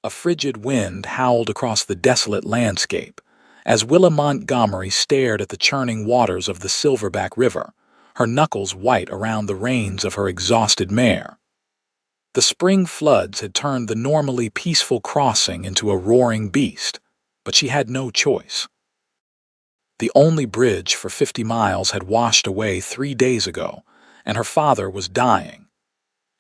A frigid wind howled across the desolate landscape as Willa Montgomery stared at the churning waters of the Silverback River, her knuckles white around the reins of her exhausted mare. The spring floods had turned the normally peaceful crossing into a roaring beast, but she had no choice. The only bridge for 50 miles had washed away 3 days ago, and her father was dying.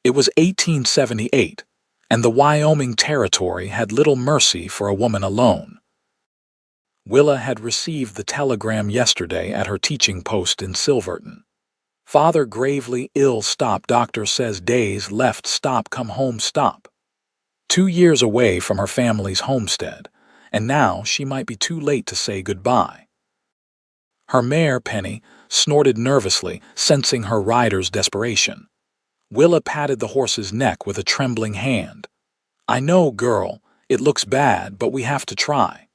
It was 1878, and the Wyoming Territory had little mercy for a woman alone. Willa had received the telegram yesterday at her teaching post in Silverton. Father gravely ill, stop, doctor says days left, stop, come home, stop. 2 years away from her family's homestead, and now she might be too late to say goodbye. Her mare, Penny, snorted nervously, sensing her rider's desperation. Willa patted the horse's neck with a trembling hand. I know, girl, it looks bad, but we have to try.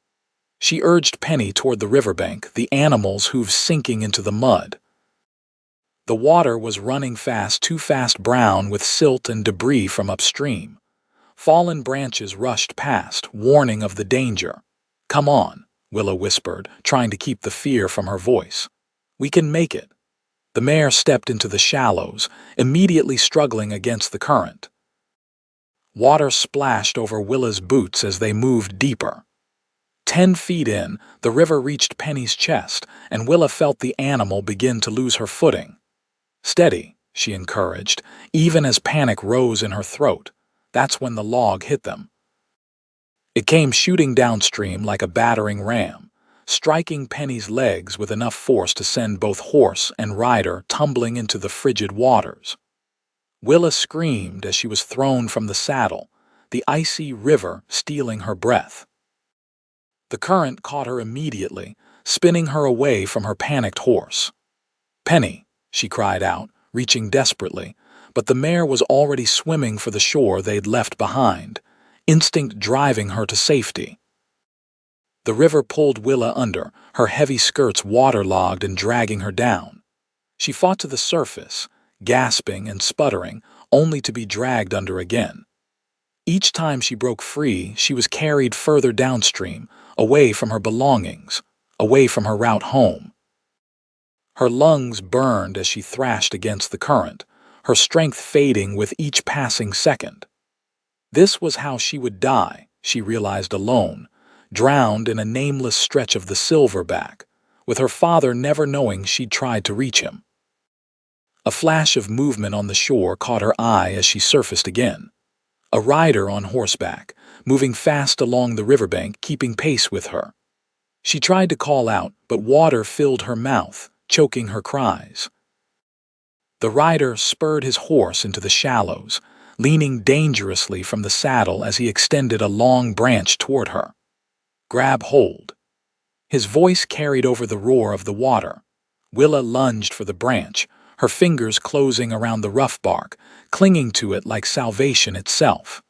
She urged Penny toward the riverbank, the animal's hooves sinking into the mud. The water was running fast, too fast, brown with silt and debris from upstream. Fallen branches rushed past, warning of the danger. Come on, Willa whispered, trying to keep the fear from her voice. We can make it. The mare stepped into the shallows, immediately struggling against the current. Water splashed over Willa's boots as they moved deeper. 10 feet in, the river reached Penny's chest, and Willa felt the animal begin to lose her footing. Steady, she encouraged, even as panic rose in her throat. That's when the log hit them. It came shooting downstream like a battering ram, striking Penny's legs with enough force to send both horse and rider tumbling into the frigid waters. Willa screamed as she was thrown from the saddle, the icy river stealing her breath. The current caught her immediately, spinning her away from her panicked horse. Penny, she cried out, reaching desperately, but the mare was already swimming for the shore they'd left behind, instinct driving her to safety. The river pulled Willa under, her heavy skirts waterlogged and dragging her down. She fought to the surface, gasping and sputtering, only to be dragged under again. Each time she broke free, she was carried further downstream, away from her belongings, away from her route home. Her lungs burned as she thrashed against the current, her strength fading with each passing second. This was how she would die, she realized alone, drowned in a nameless stretch of the Silverback, with her father never knowing she'd tried to reach him. A flash of movement on the shore caught her eye as she surfaced again. A rider on horseback, moving fast along the riverbank, keeping pace with her. She tried to call out, but water filled her mouth, choking her cries. The rider spurred his horse into the shallows, leaning dangerously from the saddle as he extended a long branch toward her. Grab hold. His voice carried over the roar of the water. Willa lunged for the branch, her fingers closing around the rough bark, clinging to it like salvation itself.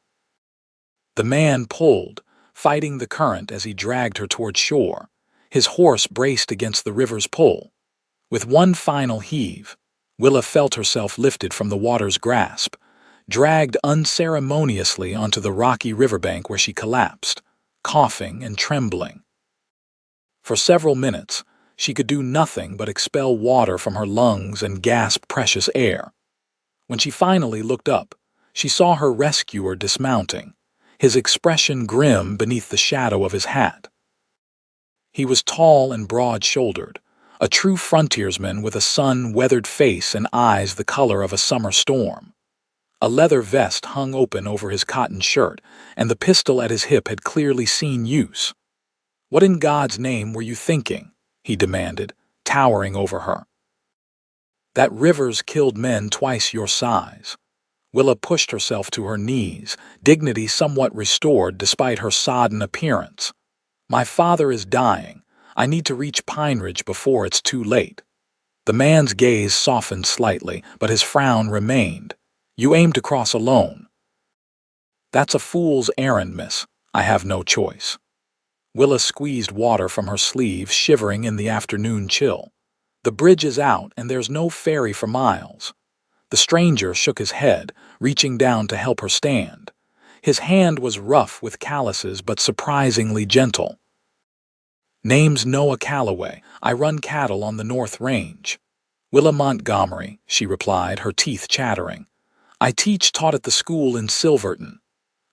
The man pulled, fighting the current as he dragged her toward shore. His horse braced against the river's pull. With one final heave, Willa felt herself lifted from the water's grasp, dragged unceremoniously onto the rocky riverbank where she collapsed, coughing and trembling. For several minutes, she could do nothing but expel water from her lungs and gasp precious air. When she finally looked up, she saw her rescuer dismounting, his expression grim beneath the shadow of his hat. He was tall and broad-shouldered, a true frontiersman with a sun-weathered face and eyes the color of a summer storm. A leather vest hung open over his cotton shirt, and the pistol at his hip had clearly seen use. "What in God's name were you thinking?" he demanded, towering over her. "That river's killed men twice your size." Willa pushed herself to her knees, dignity somewhat restored despite her sodden appearance. "My father is dying. I need to reach Pine Ridge before it's too late." The man's gaze softened slightly, but his frown remained. "You aim to cross alone." "That's a fool's errand, miss. I have no choice." Willa squeezed water from her sleeve, shivering in the afternoon chill. "The bridge is out, and there's no ferry for miles." The stranger shook his head, reaching down to help her stand. His hand was rough with calluses but surprisingly gentle. "Name's Noah Calloway. I run cattle on the North Range." "Willa Montgomery," she replied, her teeth chattering. "I taught at the school in Silverton."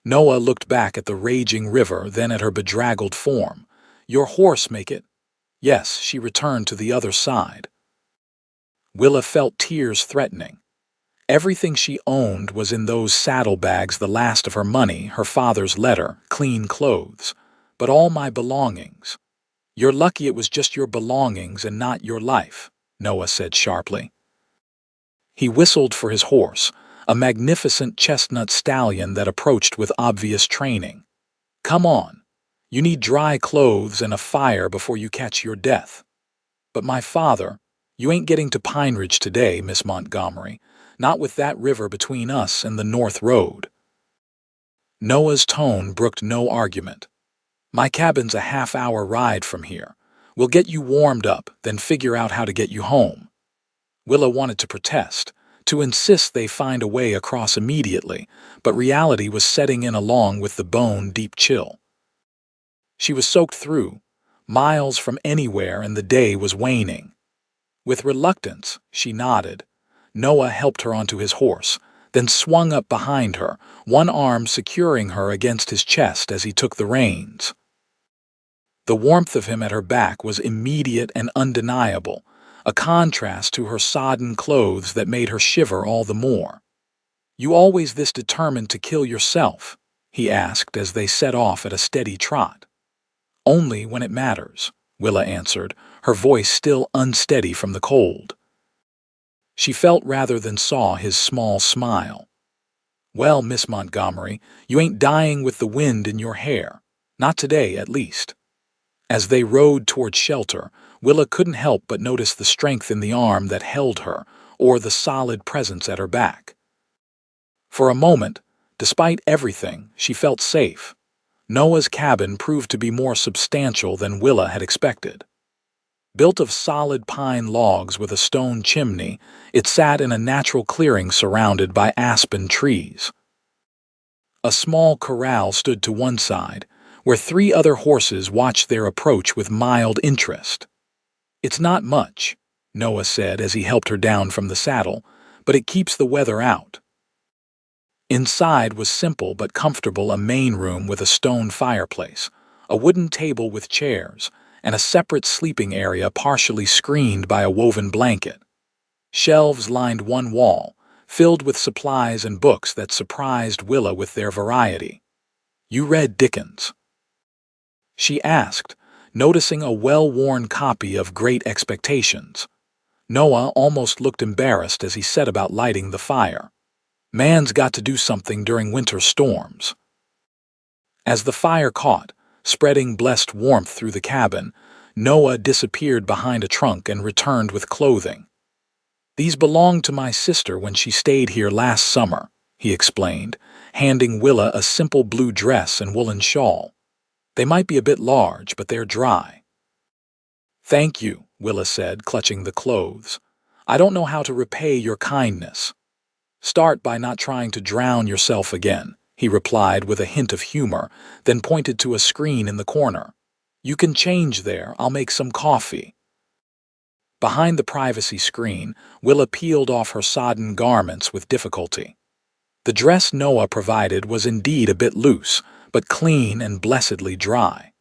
Noah looked back at the raging river, then at her bedraggled form. "Your horse make it?" "Yes," she returned to the other side. Willa felt tears threatening. Everything she owned was in those saddlebags, the last of her money, her father's letter, clean clothes. "But all my belongings." "You're lucky it was just your belongings and not your life," Noah said sharply. He whistled for his horse, a magnificent chestnut stallion that approached with obvious training. "Come on. You need dry clothes and a fire before you catch your death." "But my father—" "You ain't getting to Pine Ridge today, Miss Montgomery. Not with that river between us and the North Road." Noah's tone brooked no argument. "My cabin's a half-hour ride from here. We'll get you warmed up, then figure out how to get you home." Willa wanted to protest, to insist they find a way across immediately, but reality was setting in along with the bone-deep chill. She was soaked through, miles from anywhere, and the day was waning. With reluctance, she nodded. Noah helped her onto his horse, then swung up behind her, one arm securing her against his chest as he took the reins. The warmth of him at her back was immediate and undeniable, a contrast to her sodden clothes that made her shiver all the more. "You always this determined to kill yourself?" he asked as they set off at a steady trot. "Only when it matters," Willa answered, her voice still unsteady from the cold. She felt rather than saw his small smile. "Well, Miss Montgomery, you ain't dying with the wind in your hair. Not today, at least." As they rode toward shelter, Willa couldn't help but notice the strength in the arm that held her, or the solid presence at her back. For a moment, despite everything, she felt safe. Noah's cabin proved to be more substantial than Willa had expected. Built of solid pine logs with a stone chimney, it sat in a natural clearing surrounded by aspen trees. A small corral stood to one side, where 3 other horses watched their approach with mild interest. "It's not much," Noah said as he helped her down from the saddle, "but it keeps the weather out." Inside was simple but comfortable, a main room with a stone fireplace, a wooden table with chairs, and a separate sleeping area partially screened by a woven blanket. Shelves lined one wall, filled with supplies and books that surprised Willa with their variety. "You read Dickens?" she asked, noticing a well-worn copy of Great Expectations. Noah almost looked embarrassed as he set about lighting the fire. "Man's got to do something during winter storms." As the fire caught, spreading blessed warmth through the cabin, Noah disappeared behind a trunk and returned with clothing. "These belonged to my sister when she stayed here last summer," he explained, handing Willa a simple blue dress and woolen shawl. "They might be a bit large, but they're dry." "Thank you," Willa said, clutching the clothes. "I don't know how to repay your kindness." "Start by not trying to drown yourself again," he replied with a hint of humor, then pointed to a screen in the corner. "You can change there. I'll make some coffee." Behind the privacy screen, Willa peeled off her sodden garments with difficulty. The dress Noah provided was indeed a bit loose, but clean and blessedly dry.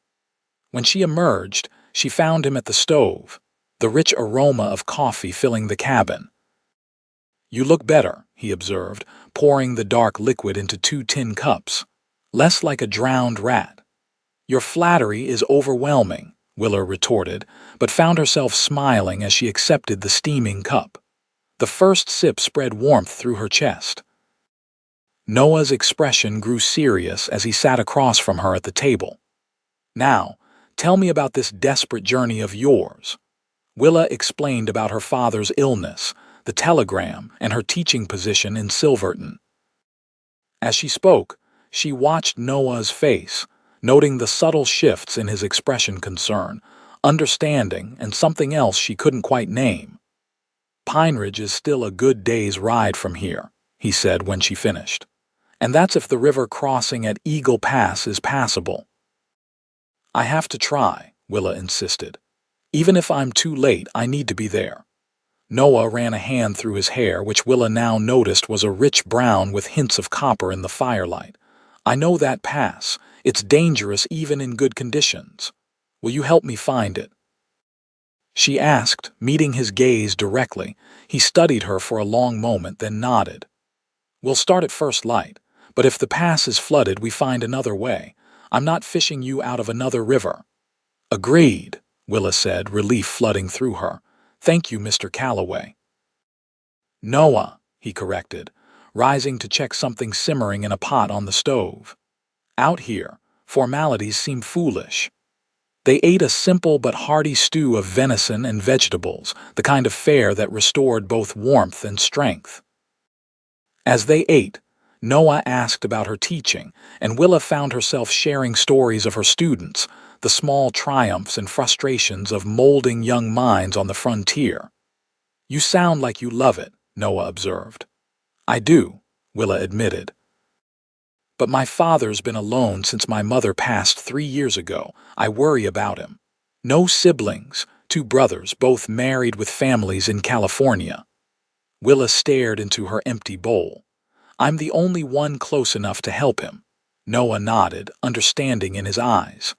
When she emerged, she found him at the stove, the rich aroma of coffee filling the cabin. "You look better," he observed, pouring the dark liquid into 2 tin cups. "Less like a drowned rat." "Your flattery is overwhelming," Willa retorted, but found herself smiling as she accepted the steaming cup. The first sip spread warmth through her chest. Noah's expression grew serious as he sat across from her at the table. "Now, tell me about this desperate journey of yours." Willa explained about her father's illness, the telegram, and her teaching position in Silverton. As she spoke, she watched Noah's face, noting the subtle shifts in his expression: concern, understanding, and something else she couldn't quite name. "Pine Ridge is still a good day's ride from here," he said when she finished. And that's if the river crossing at Eagle Pass is passable. I have to try, Willa insisted. Even if I'm too late, I need to be there. Noah ran a hand through his hair, which Willa now noticed was a rich brown with hints of copper in the firelight. I know that pass. It's dangerous even in good conditions. Will you help me find it? She asked, meeting his gaze directly. He studied her for a long moment, then nodded. We'll start at first light, but if the pass is flooded, we find another way. I'm not fishing you out of another river. Agreed, Willa said, relief flooding through her. Thank you, Mr. Calloway. Noah, he corrected, rising to check something simmering in a pot on the stove. Out here, formalities seem foolish. They ate a simple but hearty stew of venison and vegetables, the kind of fare that restored both warmth and strength. As they ate, Noah asked about her teaching, and Willa found herself sharing stories of her students, the small triumphs and frustrations of molding young minds on the frontier. You sound like you love it, Noah observed. I do, Willa admitted. But my father's been alone since my mother passed 3 years ago. I worry about him. No siblings, 2 brothers, both married with families in California. Willa stared into her empty bowl. I'm the only one close enough to help him. Noah nodded, understanding in his eyes.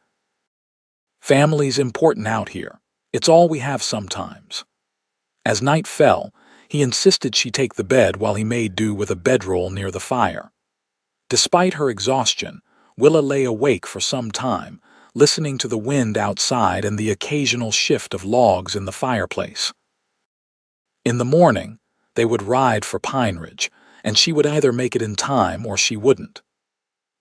Family's important out here. It's all we have sometimes. As night fell, he insisted she take the bed while he made do with a bedroll near the fire. Despite her exhaustion, Willa lay awake for some time, listening to the wind outside and the occasional shift of logs in the fireplace. In the morning, they would ride for Pine Ridge, and she would either make it in time or she wouldn't.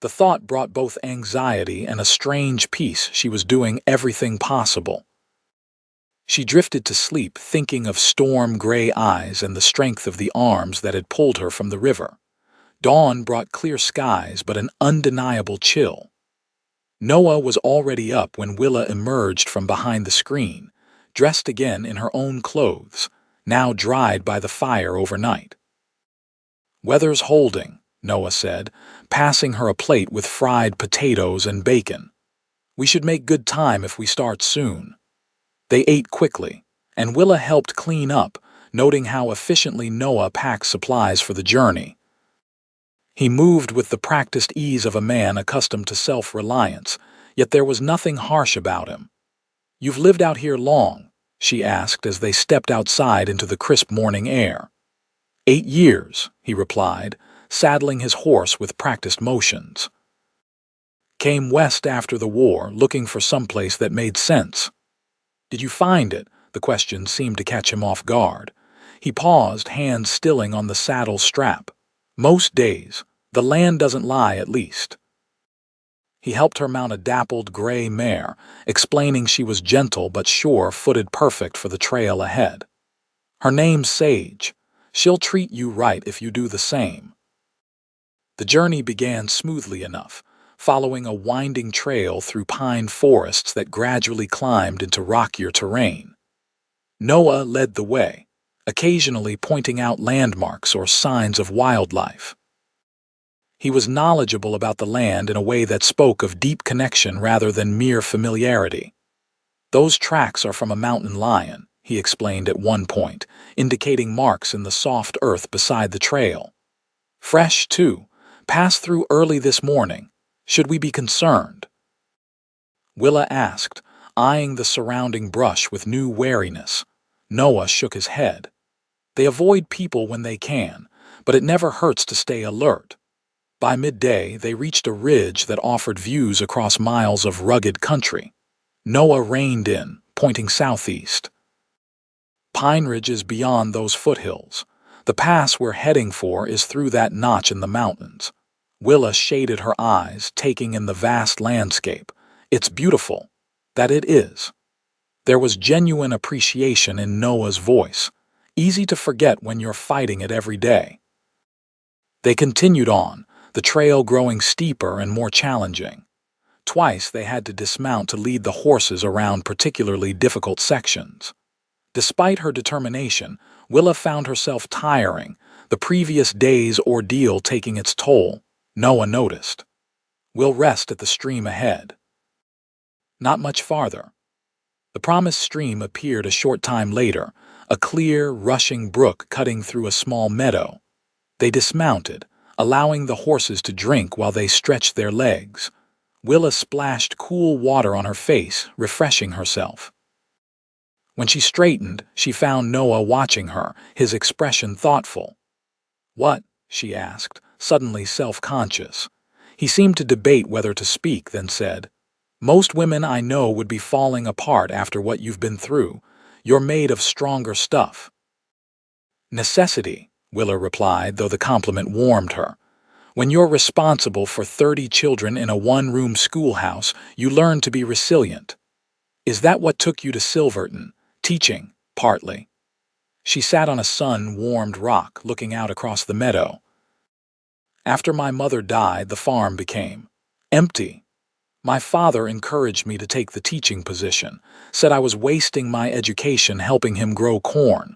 The thought brought both anxiety and a strange peace. She was doing everything possible. She drifted to sleep, thinking of storm-gray eyes and the strength of the arms that had pulled her from the river. Dawn brought clear skies, but an undeniable chill. Noah was already up when Willa emerged from behind the screen, dressed again in her own clothes, now dried by the fire overnight. Weather's holding, Noah said, passing her a plate with fried potatoes and bacon. We should make good time if we start soon. They ate quickly, and Willa helped clean up, noting how efficiently Noah packed supplies for the journey. He moved with the practiced ease of a man accustomed to self-reliance, yet there was nothing harsh about him. You've lived out here long, she asked as they stepped outside into the crisp morning air. 8 years, he replied, saddling his horse with practiced motions. Came west after the war, looking for someplace that made sense. Did you find it? The question seemed to catch him off guard. He paused, hands stilling on the saddle strap. Most days, the land doesn't lie, at least. He helped her mount a dappled gray mare, explaining she was gentle but sure-footed, perfect for the trail ahead. Her name's Sage. She'll treat you right if you do the same. The journey began smoothly enough, following a winding trail through pine forests that gradually climbed into rockier terrain. Noah led the way, occasionally pointing out landmarks or signs of wildlife. He was knowledgeable about the land in a way that spoke of deep connection rather than mere familiarity. Those tracks are from a mountain lion, he explained at one point, indicating marks in the soft earth beside the trail. Fresh, too, passed through early this morning. Should we be concerned? Willa asked, eyeing the surrounding brush with new wariness. Noah shook his head. They avoid people when they can, but it never hurts to stay alert. By midday, they reached a ridge that offered views across miles of rugged country. Noah reined in, pointing southeast. Pine Ridge is beyond those foothills. The pass we're heading for is through that notch in the mountains. Willa shaded her eyes, taking in the vast landscape. It's beautiful. That it is. There was genuine appreciation in Noah's voice. Easy to forget when you're fighting it every day. They continued on, the trail growing steeper and more challenging. Twice they had to dismount to lead the horses around particularly difficult sections. Despite her determination, Willa found herself tiring, the previous day's ordeal taking its toll. Noah noticed. We'll rest at the stream ahead. Not much farther. The promised stream appeared a short time later, a clear, rushing brook cutting through a small meadow. They dismounted, allowing the horses to drink while they stretched their legs. Willa splashed cool water on her face, refreshing herself. When she straightened, she found Noah watching her, his expression thoughtful. "What?" she asked, suddenly self-conscious. He seemed to debate whether to speak, then said, "Most women I know would be falling apart after what you've been through. You're made of stronger stuff." "Necessity," Willa replied, though the compliment warmed her. "When you're responsible for 30 children in a one-room schoolhouse, you learn to be resilient." "Is that what took you to Silverton?" "Teaching, partly." She sat on a sun-warmed rock, looking out across the meadow. "After my mother died, the farm became empty. My father encouraged me to take the teaching position, said I was wasting my education helping him grow corn.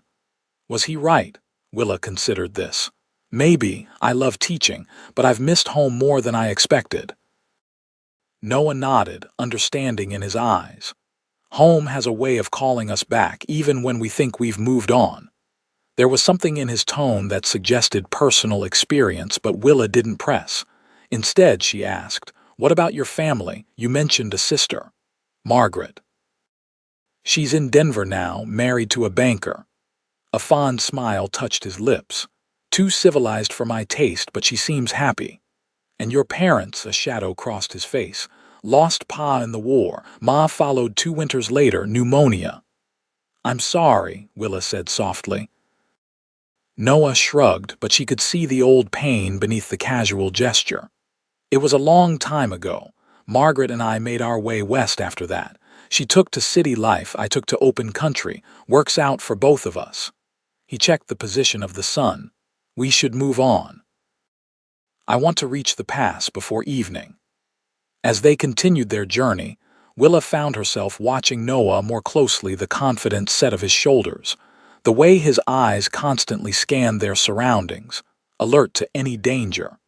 Was he right?" Willa considered this. "Maybe. I love teaching, but I've missed home more than I expected." Noah nodded, understanding in his eyes. Home has a way of calling us back, even when we think we've moved on. There was something in his tone that suggested personal experience, but Willa didn't press. Instead, she asked, "What about your family? You mentioned a sister." "Margaret." "She's in Denver now, married to a banker." A fond smile touched his lips. "Too civilized for my taste, but she seems happy." "And your parents," a shadow crossed his face, "lost Pa in the war. Ma followed 2 winters later, pneumonia." "I'm sorry," Willa said softly. Noah shrugged, but she could see the old pain beneath the casual gesture. "It was a long time ago. Margaret and I made our way west after that. She took to city life, I took to open country. Works out for both of us." He checked the position of the sun. "We should move on. I want to reach the pass before evening." As they continued their journey, Willa found herself watching Noah more closely, the confident set of his shoulders, the way his eyes constantly scanned their surroundings, alert to any danger.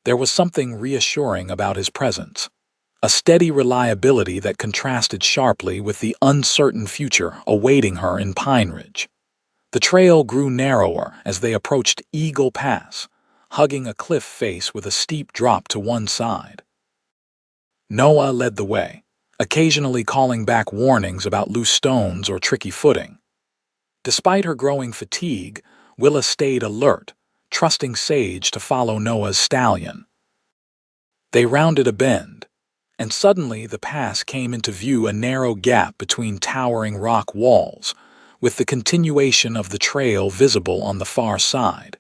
There was something reassuring about his presence, a steady reliability that contrasted sharply with the uncertain future awaiting her in Pine Ridge. The trail grew narrower as they approached Eagle Pass, hugging a cliff face with a steep drop to one side. Noah led the way, occasionally calling back warnings about loose stones or tricky footing. Despite her growing fatigue, Willa stayed alert, trusting Sage to follow Noah's stallion. They rounded a bend, and suddenly the pass came into view, a narrow gap between towering rock walls, with the continuation of the trail visible on the far side.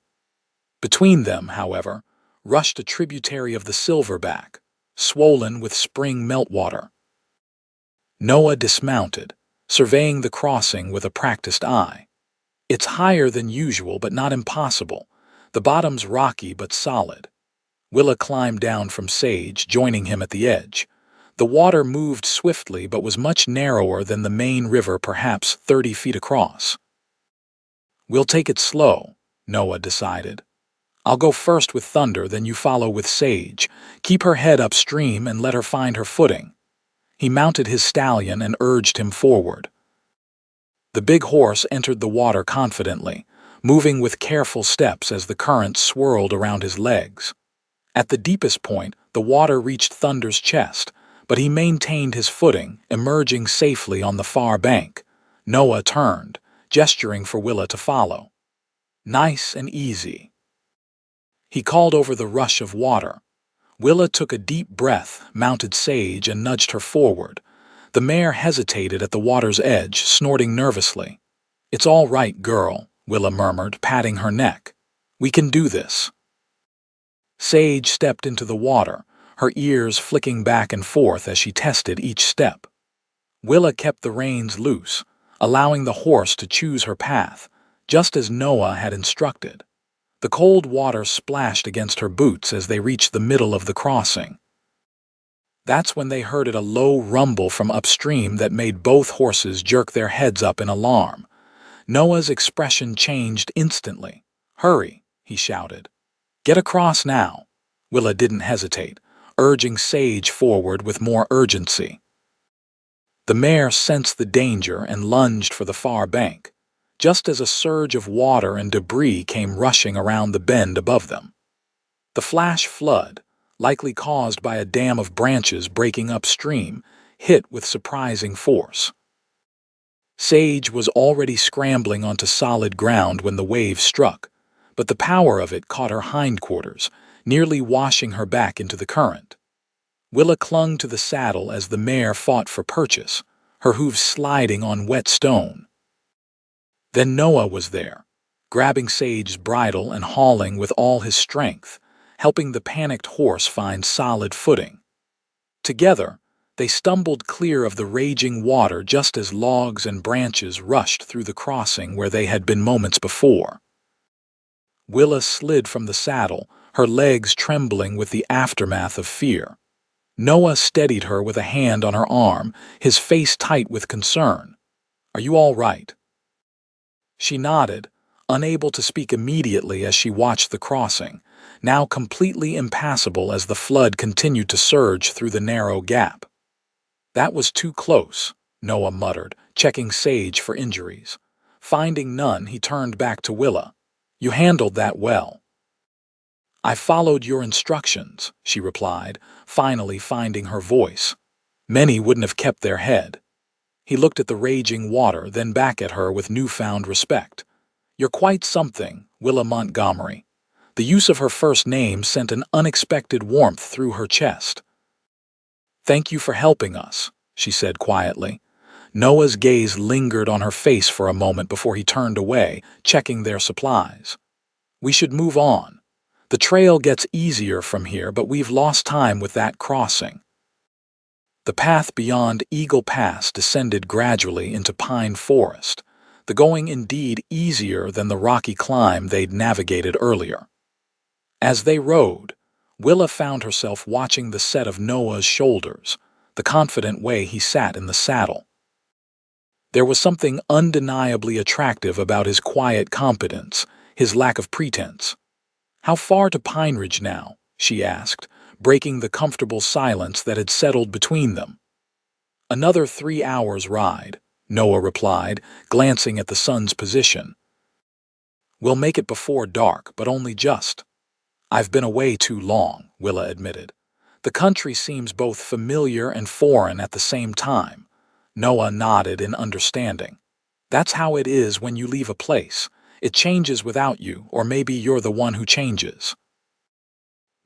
Between them, however, rushed a tributary of the Silverback, swollen with spring meltwater. Noah dismounted, surveying the crossing with a practiced eye. "It's higher than usual, but not impossible. The bottom's rocky but solid." Willa climbed down from Sage, joining him at the edge. The water moved swiftly but was much narrower than the main river, perhaps 30 feet across. "We'll take it slow," Noah decided. "I'll go first with Thunder, then you follow with Sage. Keep her head upstream and let her find her footing." He mounted his stallion and urged him forward. The big horse entered the water confidently, moving with careful steps as the current swirled around his legs. At the deepest point, the water reached Thunder's chest, but he maintained his footing, emerging safely on the far bank. Noah turned, gesturing for Willa to follow. "Nice and easy." He called over the rush of water. Willa took a deep breath, mounted Sage, and nudged her forward. The mare hesitated at the water's edge, snorting nervously. "It's all right, girl," Willa murmured, patting her neck. "We can do this." Sage stepped into the water, her ears flicking back and forth as she tested each step. Willa kept the reins loose, allowing the horse to choose her path, just as Noah had instructed. The cold water splashed against her boots as they reached the middle of the crossing. That's when they heard a low rumble from upstream that made both horses jerk their heads up in alarm. Noah's expression changed instantly. "Hurry," he shouted. "Get across now." Willa didn't hesitate, urging Sage forward with more urgency. The mare sensed the danger and lunged for the far bank, just as a surge of water and debris came rushing around the bend above them. The flash flood, likely caused by a dam of branches breaking upstream, hit with surprising force. Sage was already scrambling onto solid ground when the wave struck, but the power of it caught her hindquarters, nearly washing her back into the current. Willa clung to the saddle as the mare fought for purchase, her hooves sliding on wet stone. Then Noah was there, grabbing Sage's bridle and hauling with all his strength, helping the panicked horse find solid footing. Together, they stumbled clear of the raging water just as logs and branches rushed through the crossing where they had been moments before. Willa slid from the saddle, her legs trembling with the aftermath of fear. Noah steadied her with a hand on her arm, his face tight with concern. "Are you all right?" She nodded, unable to speak immediately as she watched the crossing, now completely impassable as the flood continued to surge through the narrow gap. "That was too close," Noah muttered, checking Sage for injuries. Finding none, he turned back to Willa. "You handled that well." "I followed your instructions," she replied, finally finding her voice. Many wouldn't have kept their head. He looked at the raging water, then back at her with newfound respect. "You're quite something, Willa Montgomery." The use of her first name sent an unexpected warmth through her chest. "Thank you for helping us," she said quietly. Noah's gaze lingered on her face for a moment before he turned away, checking their supplies. "We should move on. The trail gets easier from here, but we've lost time with that crossing." The path beyond Eagle Pass descended gradually into pine forest, the going indeed easier than the rocky climb they'd navigated earlier. As they rode, Willa found herself watching the set of Noah's shoulders, the confident way he sat in the saddle. There was something undeniably attractive about his quiet competence, his lack of pretense. "How far to Pine Ridge now?" she asked, breaking the comfortable silence that had settled between them. "Another 3 hours' ride," Noah replied, glancing at the sun's position. "We'll make it before dark, but only just." "I've been away too long," Willa admitted. "The country seems both familiar and foreign at the same time." Noah nodded in understanding. "That's how it is when you leave a place. It changes without you, or maybe you're the one who changes."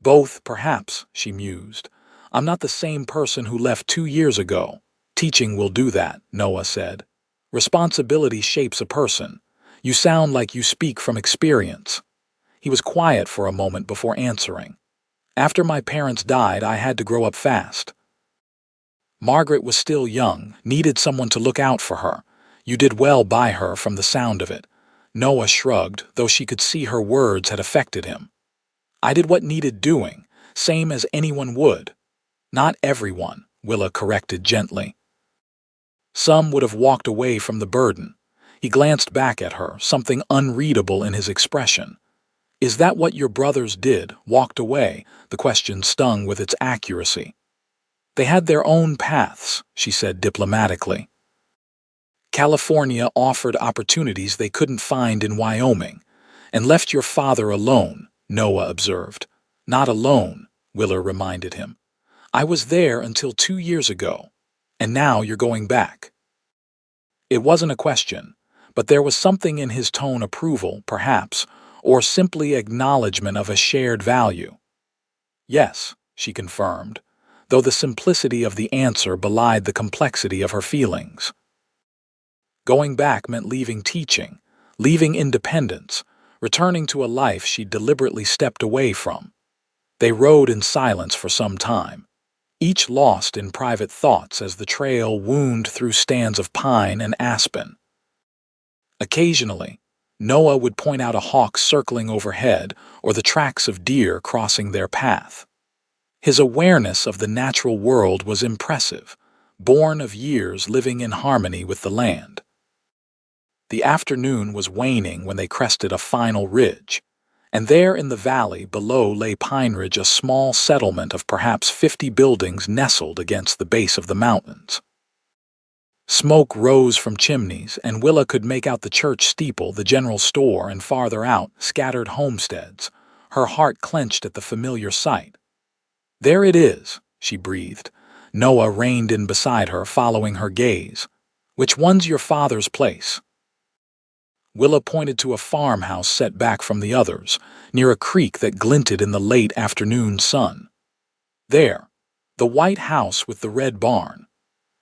"Both, perhaps," she mused. "I'm not the same person who left 2 years ago." "Teaching will do that," Noah said. "Responsibility shapes a person. You sound like you speak from experience." He was quiet for a moment before answering. "After my parents died, I had to grow up fast. Margaret was still young, needed someone to look out for her. You did well by her from the sound of it." Noah shrugged, though she could see her words had affected him. "I did what needed doing, same as anyone would." "Not everyone," Willa corrected gently. "Some would have walked away from the burden." He glanced back at her, something unreadable in his expression. "Is that what your brothers did, walked away?" The question stung with its accuracy. "They had their own paths," she said diplomatically. "California offered opportunities they couldn't find in Wyoming, and left your father alone," Noah observed. "Not alone," Willa reminded him. "I was there until 2 years ago, and now you're going back." It wasn't a question, but there was something in his tone, approval, perhaps, or simply acknowledgement of a shared value. "Yes," she confirmed, though the simplicity of the answer belied the complexity of her feelings. Going back meant leaving teaching, leaving independence, returning to a life she deliberately stepped away from. They rode in silence for some time, each lost in private thoughts as the trail wound through stands of pine and aspen. Occasionally, Noah would point out a hawk circling overhead or the tracks of deer crossing their path. His awareness of the natural world was impressive, born of years living in harmony with the land. The afternoon was waning when they crested a final ridge, And there in the valley below lay Pine Ridge, a small settlement of perhaps 50 buildings nestled against the base of the mountains. Smoke rose from chimneys, and Willa could make out the church steeple, the general store, and farther out, scattered homesteads. Her heart clenched at the familiar sight. "There it is," she breathed. Noah reined in beside her, following her gaze. "Which one's your father's place?" Willa pointed to a farmhouse set back from the others, near a creek that glinted in the late afternoon sun. "There, the white house with the red barn."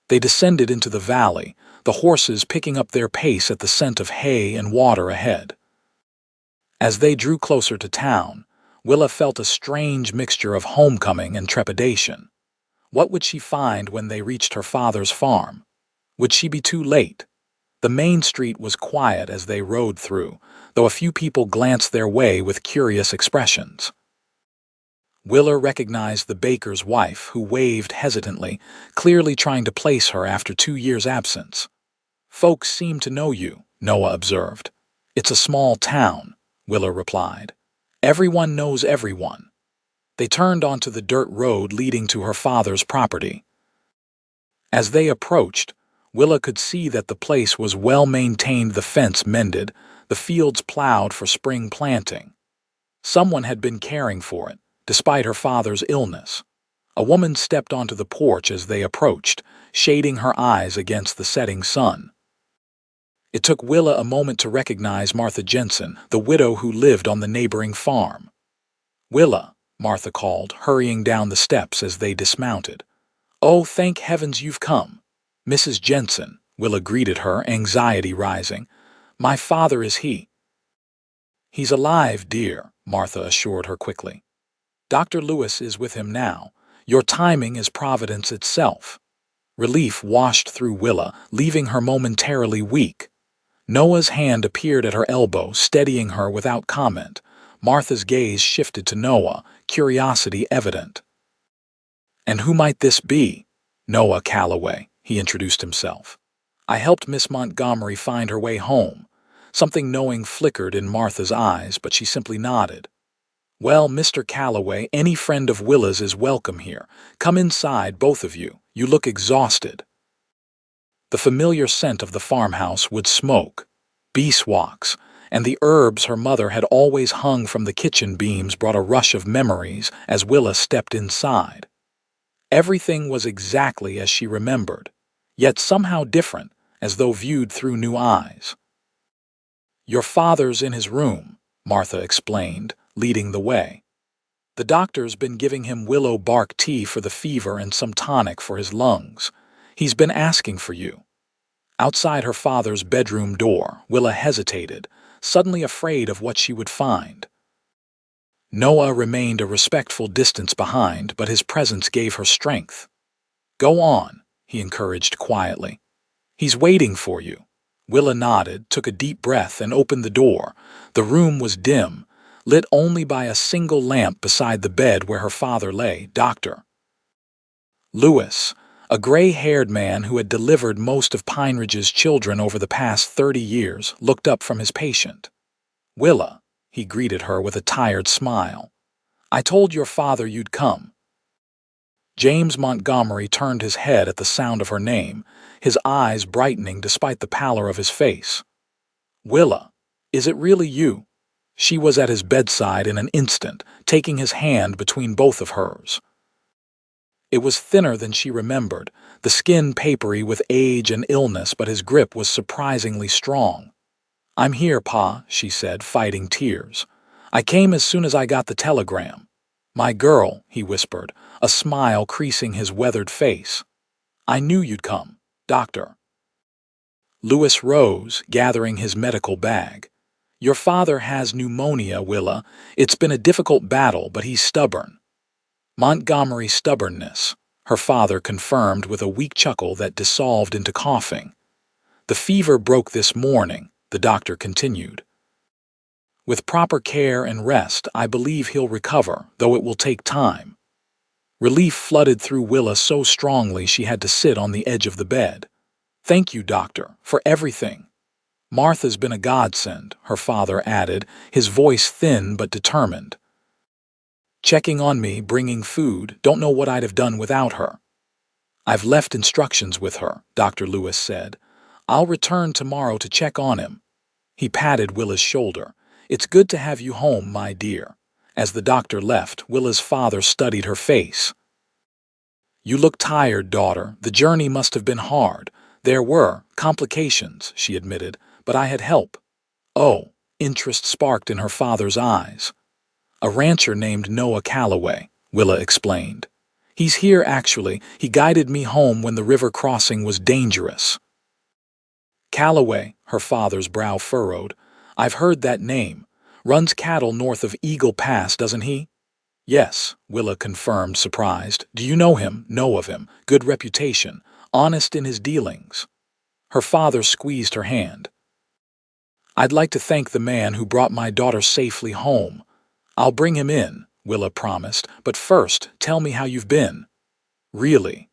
They descended into the valley, the horses picking up their pace at the scent of hay and water ahead. As they drew closer to town, Willa felt a strange mixture of homecoming and trepidation. What would she find when they reached her father's farm? Would she be too late? The main street was quiet as they rode through, though a few people glanced their way with curious expressions. Willa recognized the baker's wife, who waved hesitantly, clearly trying to place her after 2 years' absence. "Folks seem to know you," Noah observed. "It's a small town," Willa replied. "Everyone knows everyone." They turned onto the dirt road leading to her father's property. As they approached, Willa could see that the place was well maintained, the fence mended, the fields plowed for spring planting. Someone had been caring for it, despite her father's illness. A woman stepped onto the porch as they approached, shading her eyes against the setting sun. It took Willa a moment to recognize Martha Jensen, the widow who lived on the neighboring farm. "Willa," Martha called, hurrying down the steps as they dismounted. "Oh, thank heavens you've come." "Mrs. Jensen," Willa greeted her, anxiety rising. "My father is he." "He's alive, dear," Martha assured her quickly. "Dr. Lewis is with him now. Your timing is providence itself." Relief washed through Willa, leaving her momentarily weak. Noah's hand appeared at her elbow, steadying her without comment. Martha's gaze shifted to Noah, curiosity evident. "And who might this be?" "Noah Calloway," he introduced himself. "I helped Miss Montgomery find her way home." Something knowing flickered in Martha's eyes, but she simply nodded. "Well, Mr. Calloway, any friend of Willa's is welcome here. Come inside, both of you. You look exhausted." The familiar scent of the farmhouse, wood smoke, beeswax, and the herbs her mother had always hung from the kitchen beams brought a rush of memories as Willa stepped inside. Everything was exactly as she remembered, yet somehow different, as though viewed through new eyes. "Your father's in his room," Martha explained, leading the way. "The doctor's been giving him willow bark tea for the fever and some tonic for his lungs. He's been asking for you." Outside her father's bedroom door, Willa hesitated, suddenly afraid of what she would find. Noah remained a respectful distance behind, but his presence gave her strength. "Go on," he encouraged quietly. "He's waiting for you." Willa nodded, took a deep breath, and opened the door. The room was dim, lit only by a single lamp beside the bed where her father lay, Dr. Lewis, a gray-haired man who had delivered most of Pine Ridge's children over the past 30 years, looked up from his patient. "Willa," he greeted her with a tired smile. "I told your father you'd come." James Montgomery turned his head at the sound of her name, his eyes brightening despite the pallor of his face. "Willa, is it really you?" She was at his bedside in an instant, taking his hand between both of hers. It was thinner than she remembered, the skin papery with age and illness, but his grip was surprisingly strong. "I'm here, Pa," she said, fighting tears. "I came as soon as I got the telegram." "My girl," he whispered, a smile creasing his weathered face. "I knew you'd come, Doctor." Lewis rose, gathering his medical bag. "Your father has pneumonia, Willa. It's been a difficult battle, but he's stubborn." "Montgomery's stubbornness," her father confirmed with a weak chuckle that dissolved into coughing. "The fever broke this morning," the doctor continued. "With proper care and rest, I believe he'll recover, though it will take time." Relief flooded through Willa so strongly she had to sit on the edge of the bed. "Thank you, doctor, for everything." Martha's been a godsend, her father added, his voice thin but determined. Checking on me, bringing food, don't know what I'd have done without her. I've left instructions with her, Dr. Lewis said. I'll return tomorrow to check on him. He patted Willa's shoulder. It's good to have you home, my dear. As the doctor left, Willa's father studied her face. You look tired, daughter. The journey must have been hard. There were complications, she admitted, but I had help. Oh, interest sparked in her father's eyes. A rancher named Noah Calloway, Willa explained. He's here, actually. He guided me home when the river crossing was dangerous. Calloway, her father's brow furrowed. I've heard that name. Runs cattle north of Eagle Pass, doesn't he? Yes, Willa confirmed, surprised. Do you know him? Know of him. Good reputation. Honest in his dealings. Her father squeezed her hand. I'd like to thank the man who brought my daughter safely home. I'll bring him in, Willa promised, but first, tell me how you've been. Really?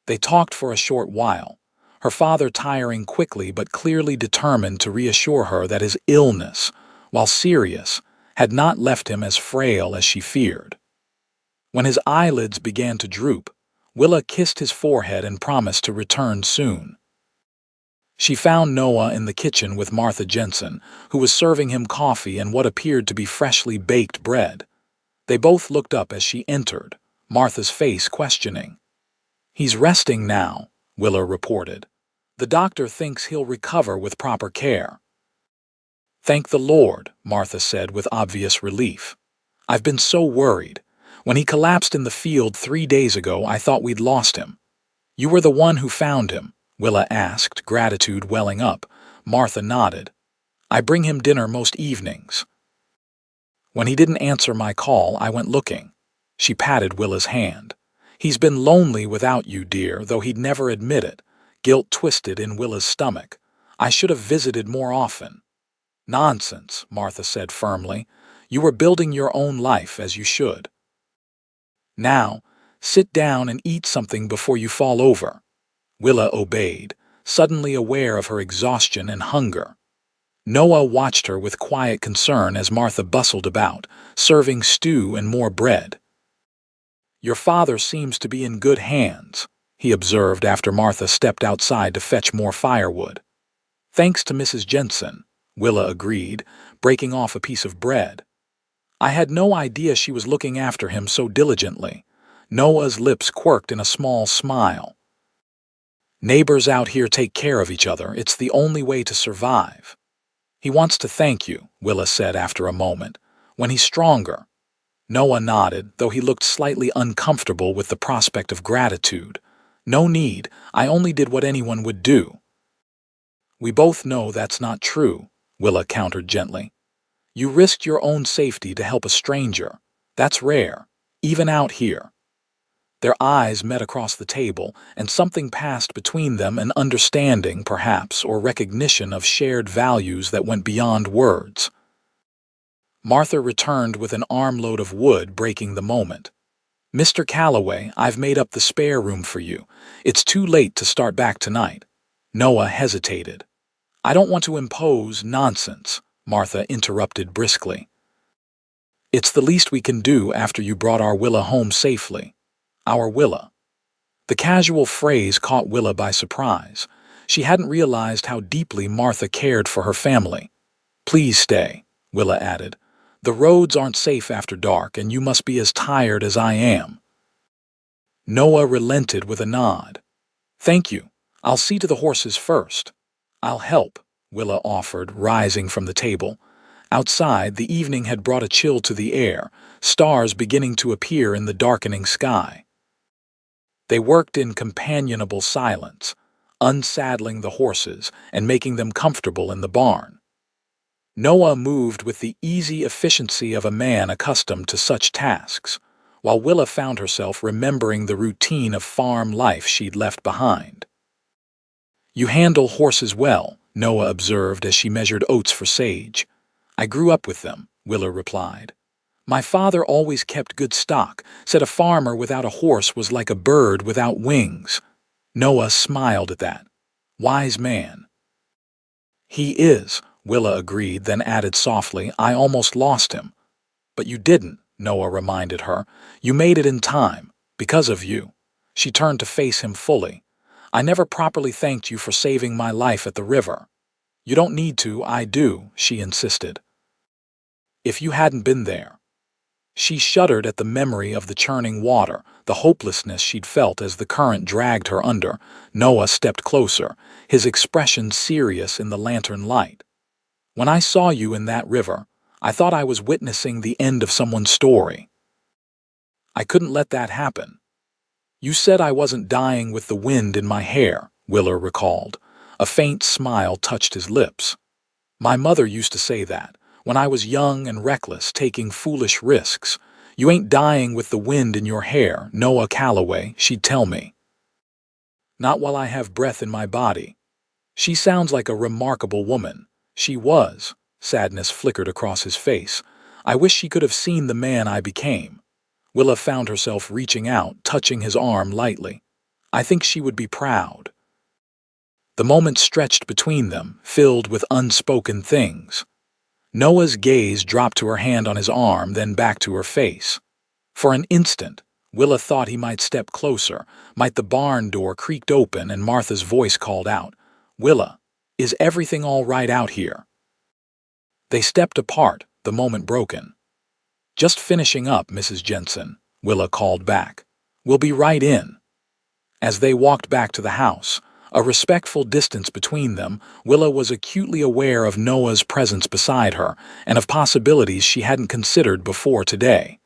They talked for a short while, her father tiring quickly but clearly determined to reassure her that his illness, while serious, had not left him as frail as she feared. When his eyelids began to droop, Willa kissed his forehead and promised to return soon. She found Noah in the kitchen with Martha Jensen, who was serving him coffee and what appeared to be freshly baked bread. They both looked up as she entered, Martha's face questioning. He's resting now, Willa reported. The doctor thinks he'll recover with proper care. Thank the Lord, Martha said with obvious relief. I've been so worried. When he collapsed in the field 3 days ago, I thought we'd lost him. You were the one who found him, Willa asked, gratitude welling up. Martha nodded. I bring him dinner most evenings. When he didn't answer my call, I went looking. She patted Willa's hand. He's been lonely without you, dear, though he'd never admit it. Guilt twisted in Willa's stomach. I should have visited more often. Nonsense, Martha said firmly. You were building your own life as you should. Now, sit down and eat something before you fall over. Willa obeyed, suddenly aware of her exhaustion and hunger. Noah watched her with quiet concern as Martha bustled about, serving stew and more bread. Your father seems to be in good hands, he observed after Martha stepped outside to fetch more firewood. Thanks to Mrs. Jensen, Willa agreed, breaking off a piece of bread. I had no idea she was looking after him so diligently. Noah's lips quirked in a small smile. Neighbors out here take care of each other. It's the only way to survive. He wants to thank you, Willa said after a moment. When he's stronger. Noah nodded, though he looked slightly uncomfortable with the prospect of gratitude. No need. I only did what anyone would do. We both know that's not true, Willa countered gently. You risked your own safety to help a stranger. That's rare, even out here. Their eyes met across the table, and something passed between them, an understanding, perhaps, or recognition of shared values that went beyond words. Martha returned with an armload of wood, breaking the moment. Mr. Calloway, I've made up the spare room for you. It's too late to start back tonight. Noah hesitated. I don't want to impose nonsense, Martha interrupted briskly. It's the least we can do after you brought our Willa home safely. Our Willa. The casual phrase caught Willa by surprise. She hadn't realized how deeply Martha cared for her family. Please stay, Willa added. The roads aren't safe after dark, and you must be as tired as I am. Noah relented with a nod. Thank you. I'll see to the horses first. I'll help, Willa offered, rising from the table. Outside, the evening had brought a chill to the air, stars beginning to appear in the darkening sky. They worked in companionable silence, unsaddling the horses and making them comfortable in the barn. Noah moved with the easy efficiency of a man accustomed to such tasks, while Willa found herself remembering the routine of farm life she'd left behind. You handle horses well, Noah observed as she measured oats for Sage. I grew up with them, Willa replied. My father always kept good stock, said a farmer without a horse was like a bird without wings. Noah smiled at that. Wise man. "He is," Willa agreed, then added softly, "I almost lost him." "But you didn't," Noah reminded her. "You made it in time. Because of you." She turned to face him fully. "I never properly thanked you for saving my life at the river." "You don't need to, I do," she insisted. "If you hadn't been there." She shuddered at the memory of the churning water, the hopelessness she'd felt as the current dragged her under. Noah stepped closer, his expression serious in the lantern light. "When I saw you in that river, I thought I was witnessing the end of someone's story. I couldn't let that happen." "You said I wasn't dying with the wind in my hair," Willer recalled. A faint smile touched his lips. "My mother used to say that, when I was young and reckless, taking foolish risks. You ain't dying with the wind in your hair, Noah Calloway, she'd tell me. Not while I have breath in my body." "She sounds like a remarkable woman." "She was." Sadness flickered across his face. "I wish she could have seen the man I became." Willa found herself reaching out, touching his arm lightly. "I think she would be proud." The moment stretched between them, filled with unspoken things. Noah's gaze dropped to her hand on his arm, then back to her face. For an instant, Willa thought he might step closer, might the barn door creaked open and Martha's voice called out, "Willa, is everything all right out here?" They stepped apart, the moment broken. "Just finishing up, Mrs. Jensen," Willa called back. "We'll be right in." As they walked back to the house, a respectful distance between them, Willa was acutely aware of Noah's presence beside her and of possibilities she hadn't considered before today.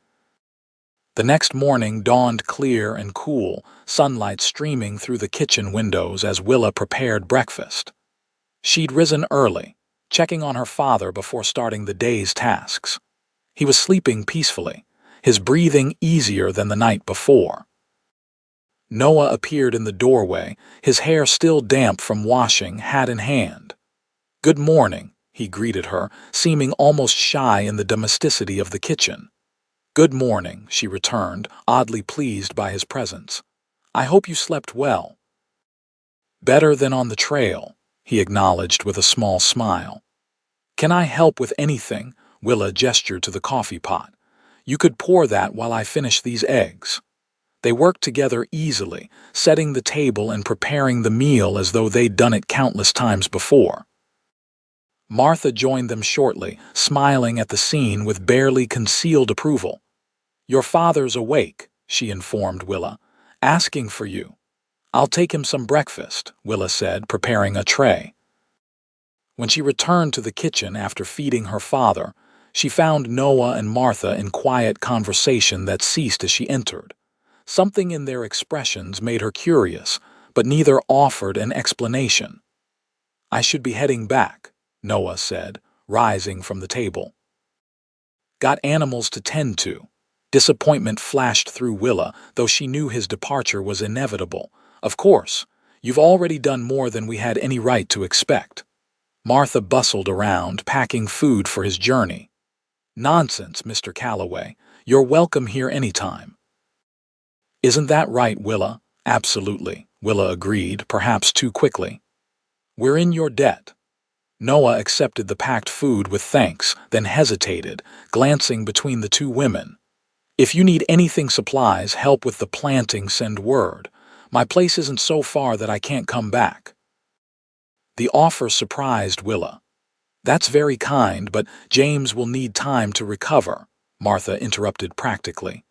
The next morning dawned clear and cool, sunlight streaming through the kitchen windows as Willa prepared breakfast. She'd risen early, checking on her father before starting the day's tasks. He was sleeping peacefully, his breathing easier than the night before. Noah appeared in the doorway, his hair still damp from washing, hat in hand. "Good morning," he greeted her, seeming almost shy in the domesticity of the kitchen. "Good morning," she returned, oddly pleased by his presence. "I hope you slept well." "Better than on the trail," he acknowledged with a small smile. "Can I help with anything?" Willa gestured to the coffee pot. "You could pour that while I finish these eggs." They worked together easily, setting the table and preparing the meal as though they'd done it countless times before. Martha joined them shortly, smiling at the scene with barely concealed approval. "Your father's awake," she informed Willa, "asking for you." "I'll take him some breakfast," Willa said, preparing a tray. When she returned to the kitchen after feeding her father, she found Noah and Martha in quiet conversation that ceased as she entered. Something in their expressions made her curious, but neither offered an explanation. "I should be heading back," Noah said, rising from the table. "Got animals to tend to." Disappointment flashed through Willa, though she knew his departure was inevitable. "Of course, you've already done more than we had any right to expect." Martha bustled around, packing food for his journey. "Nonsense, Mr. Calloway. You're welcome here anytime." "Isn't that right, Willa?" "Absolutely," Willa agreed, perhaps too quickly. "We're in your debt." Noah accepted the packed food with thanks, then hesitated, glancing between the two women. "If you need anything supplies, help with the planting, send word. My place isn't so far that I can't come back." The offer surprised Willa. "That's very kind, but James will need time to recover," Martha interrupted practically.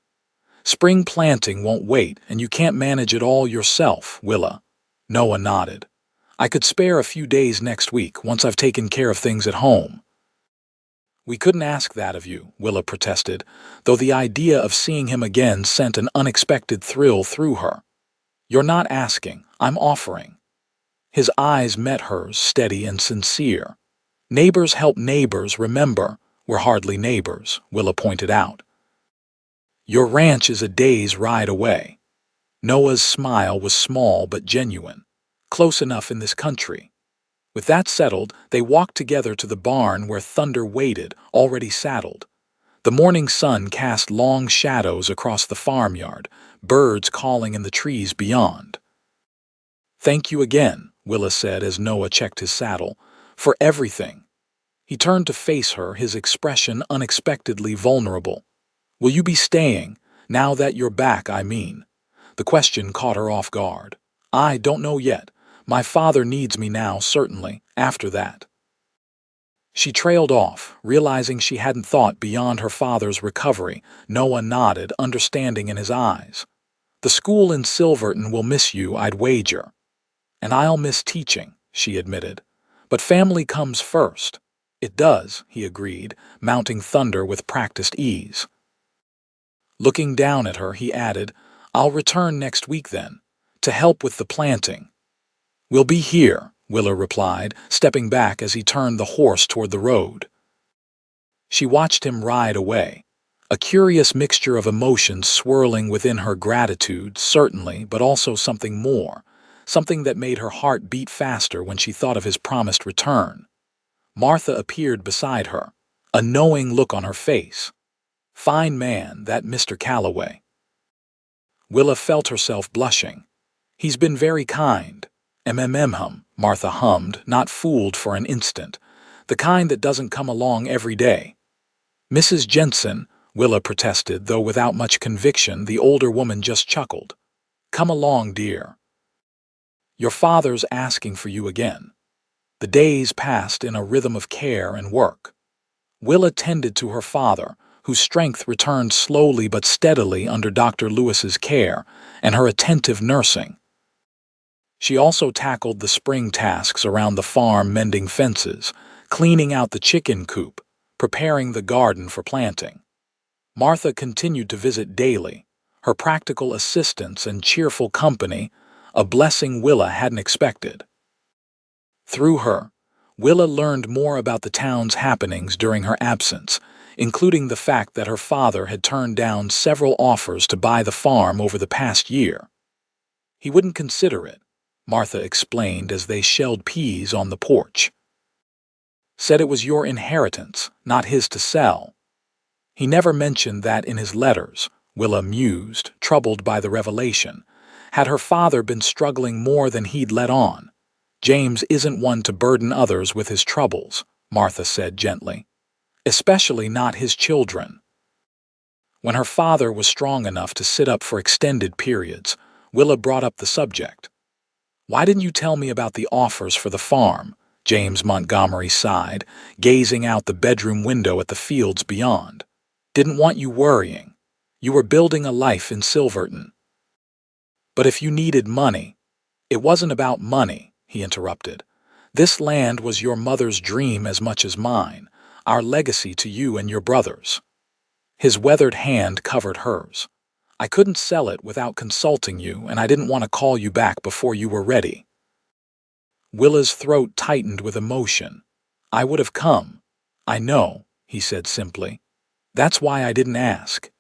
"Spring planting won't wait, and you can't manage it all yourself, Willa." Noah nodded. "I could spare a few days next week, once I've taken care of things at home." "We couldn't ask that of you," Willa protested, though the idea of seeing him again sent an unexpected thrill through her. "You're not asking, I'm offering." His eyes met hers, steady and sincere. "Neighbors help neighbors, remember. We're hardly neighbors," Willa pointed out. "Your ranch is a day's ride away." Noah's smile was small but genuine. "Close enough in this country." With that settled, they walked together to the barn where Thunder waited, already saddled. The morning sun cast long shadows across the farmyard, birds calling in the trees beyond. "Thank you again," Willa said as Noah checked his saddle, For everything. He turned to face her, his expression unexpectedly vulnerable. Will you be staying, now that you're back, I mean? The question caught her off guard. I don't know yet. My father needs me now, certainly, after that. She trailed off, realizing she hadn't thought beyond her father's recovery. Noah nodded, understanding in his eyes. The school in Silverton will miss you, I'd wager. And I'll miss teaching, she admitted. But family comes first. It does, he agreed, mounting thunder with practiced ease. Looking down at her, he added, I'll return next week then, to help with the planting. We'll be here, Willa replied, stepping back as he turned the horse toward the road. She watched him ride away, a curious mixture of emotions swirling within her. Gratitude, certainly, but also something more, something that made her heart beat faster when she thought of his promised return. Martha appeared beside her, a knowing look on her face. Fine man, that Mr. Calloway. Willa felt herself blushing. He's been very kind. Martha hummed, not fooled for an instant. The kind that doesn't come along every day. Mrs. Jensen, Willa protested, though without much conviction. The older woman just chuckled. Come along, dear. Your father's asking for you again. The days passed in a rhythm of care and work. Willa tended to her father, whose strength returned slowly but steadily under Dr. Lewis's care and her attentive nursing. She also tackled the spring tasks around the farm, mending fences, cleaning out the chicken coop, preparing the garden for planting. Martha continued to visit daily, her practical assistance and cheerful company, a blessing Willa hadn't expected. Through her, Willa learned more about the town's happenings during her absence, including the fact that her father had turned down several offers to buy the farm over the past year. He wouldn't consider it, Martha explained as they shelled peas on the porch. Said it was your inheritance, not his to sell. He never mentioned that in his letters, Willa mused, troubled by the revelation. Had her father been struggling more than he'd let on? James isn't one to burden others with his troubles, Martha said gently. Especially not his children. When her father was strong enough to sit up for extended periods, Willa brought up the subject. Why didn't you tell me about the offers for the farm? James Montgomery sighed, gazing out the bedroom window at the fields beyond. Didn't want you worrying. You were building a life in Silverton. But if you needed money, it wasn't about money, he interrupted. This land was your mother's dream as much as mine, our legacy to you and your brothers. His weathered hand covered hers. I couldn't sell it without consulting you, and I didn't want to call you back before you were ready. Willa's throat tightened with emotion. I would have come. I know, he said simply. That's why I didn't ask.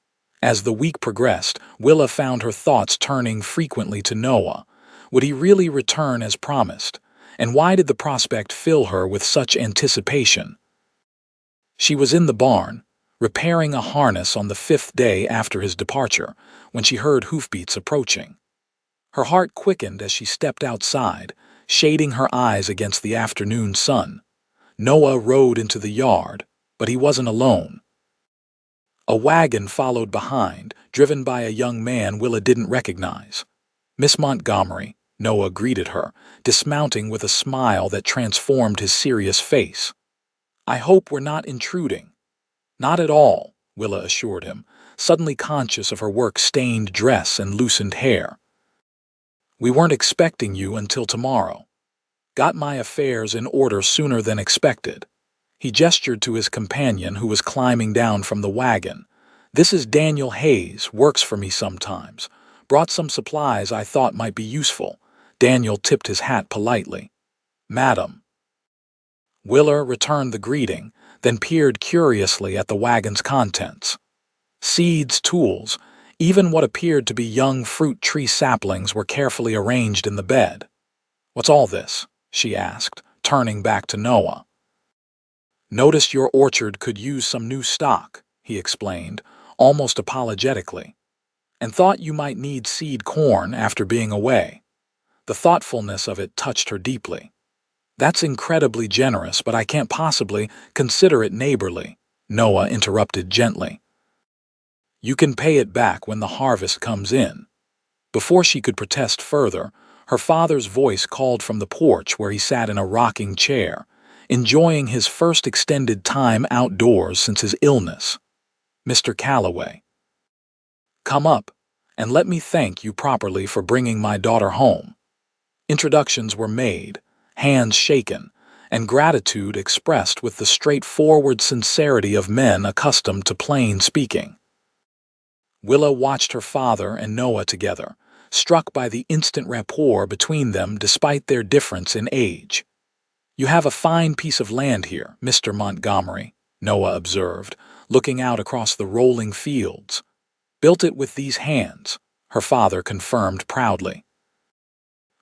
As the week progressed, Willa found her thoughts turning frequently to Noah. Would he really return as promised? And why did the prospect fill her with such anticipation? She was in the barn, repairing a harness on the 5th day after his departure, when she heard hoofbeats approaching. Her heart quickened as she stepped outside, shading her eyes against the afternoon sun. Noah rode into the yard, but he wasn't alone. A wagon followed behind, driven by a young man Willa didn't recognize. Miss Montgomery, Noah greeted her, dismounting with a smile that transformed his serious face. I hope we're not intruding. Not at all, Willa assured him, suddenly conscious of her work-stained dress and loosened hair. We weren't expecting you until tomorrow. Got my affairs in order sooner than expected. He gestured to his companion who was climbing down from the wagon. This is Daniel Hayes, works for me sometimes. Brought some supplies I thought might be useful. Daniel tipped his hat politely. Madam. Willa returned the greeting, then peered curiously at the wagon's contents. Seeds, tools, even what appeared to be young fruit tree saplings were carefully arranged in the bed. What's all this? She asked, turning back to Noah. Noticed your orchard could use some new stock, he explained, almost apologetically, and thought you might need seed corn after being away. The thoughtfulness of it touched her deeply. That's incredibly generous, but I can't possibly consider it neighborly, Noah interrupted gently. You can pay it back when the harvest comes in. Before she could protest further, her father's voice called from the porch where he sat in a rocking chair, enjoying his first extended time outdoors since his illness. Mr. Calloway, come up, and let me thank you properly for bringing my daughter home. Introductions were made, hands shaken, and gratitude expressed with the straightforward sincerity of men accustomed to plain speaking. Willa watched her father and Noah together, struck by the instant rapport between them despite their difference in age. You have a fine piece of land here, Mr. Montgomery, Noah observed, looking out across the rolling fields. Built it with these hands, her father confirmed proudly.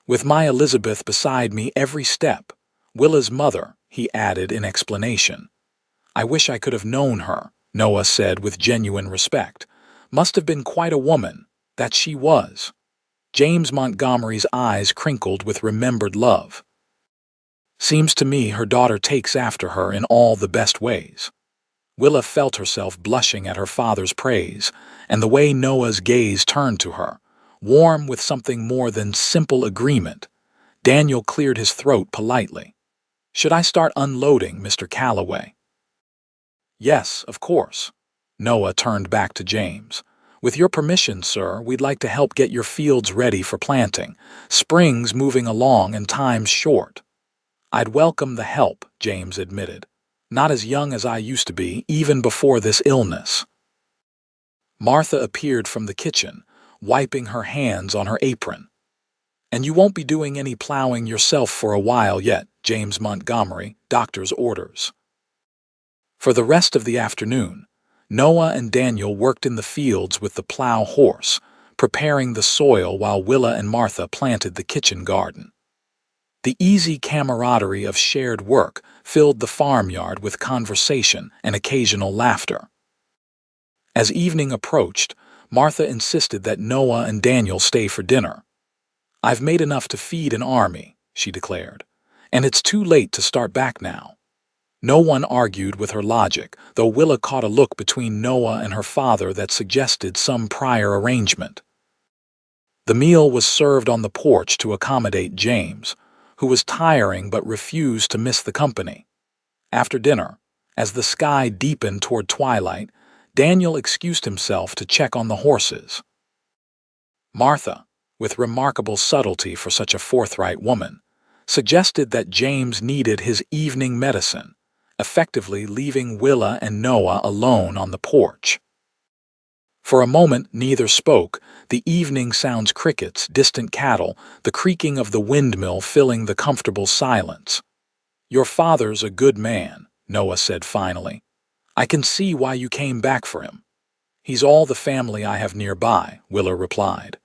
With my Elizabeth beside me every step, Willa's mother, he added in explanation. I wish I could have known her, Noah said with genuine respect. Must have been quite a woman, that she was. James Montgomery's eyes crinkled with remembered love. Seems to me her daughter takes after her in all the best ways. Willa felt herself blushing at her father's praise, and the way Noah's gaze turned to her, warm with something more than simple agreement. Daniel cleared his throat politely. Should I start unloading, Mr. Calloway? Yes, of course. Noah turned back to James. With your permission, sir, we'd like to help get your fields ready for planting. Spring's moving along and time's short. I'd welcome the help, James admitted. Not as young as I used to be, even before this illness. Martha appeared from the kitchen, wiping her hands on her apron. And you won't be doing any plowing yourself for a while yet, James Montgomery, doctor's orders. For the rest of the afternoon, Noah and Daniel worked in the fields with the plow horse, preparing the soil while Willa and Martha planted the kitchen garden. The easy camaraderie of shared work filled the farmyard with conversation and occasional laughter. As evening approached, Martha insisted that Noah and Daniel stay for dinner. I've made enough to feed an army, she declared, and it's too late to start back now. No one argued with her logic, though Willa caught a look between Noah and her father that suggested some prior arrangement. The meal was served on the porch to accommodate James, who was tiring but refused to miss the company. After dinner, as the sky deepened toward twilight, Daniel excused himself to check on the horses. Martha, with remarkable subtlety for such a forthright woman, suggested that James needed his evening medicine, effectively leaving Willa and Noah alone on the porch. For a moment neither spoke, the evening sounds crickets, distant cattle, the creaking of the windmill filling the comfortable silence. Your father's a good man, Noah said finally. I can see why you came back for him. He's all the family I have nearby, Willa replied.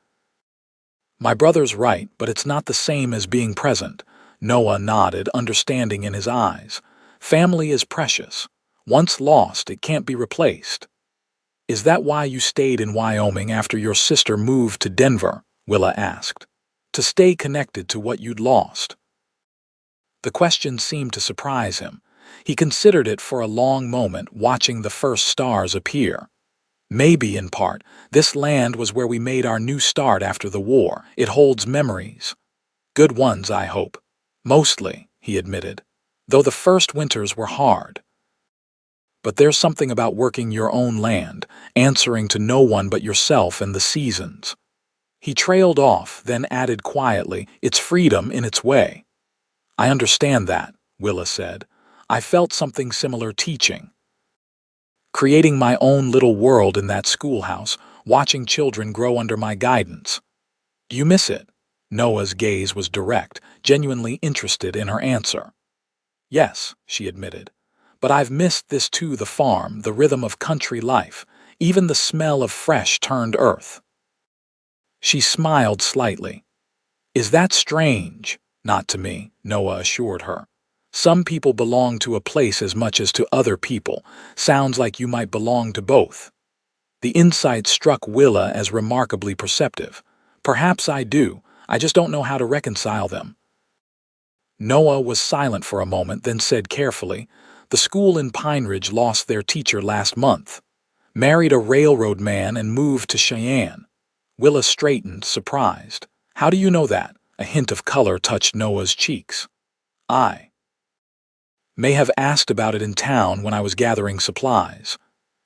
My brother's right, but it's not the same as being present, Noah nodded, understanding in his eyes. Family is precious. Once lost, it can't be replaced. Is that why you stayed in Wyoming after your sister moved to Denver? Willa asked. To stay connected to what you'd lost. The question seemed to surprise him. He considered it for a long moment, watching the first stars appear. Maybe, in part, this land was where we made our new start after the war. It holds memories. Good ones, I hope. Mostly, he admitted, though the first winters were hard. But there's something about working your own land, answering to no one but yourself and the seasons. He trailed off, then added quietly, it's freedom in its way. I understand that, Willa said. I felt something similar teaching. Creating my own little world in that schoolhouse, watching children grow under my guidance. Do you miss it? Noah's gaze was direct, genuinely interested in her answer. Yes, she admitted. But I've missed this too, the farm, the rhythm of country life, even the smell of fresh-turned earth. She smiled slightly. Is that strange? Not to me, Noah assured her. Some people belong to a place as much as to other people. Sounds like you might belong to both. The insight struck Willa as remarkably perceptive. Perhaps I do. I just don't know how to reconcile them. Noah was silent for a moment, then said carefully, "The school in Pine Ridge lost their teacher last month. Married a railroad man and moved to Cheyenne." Willa straightened, surprised. "How do you know that?" A hint of color touched Noah's cheeks. "I may have asked about it in town when I was gathering supplies."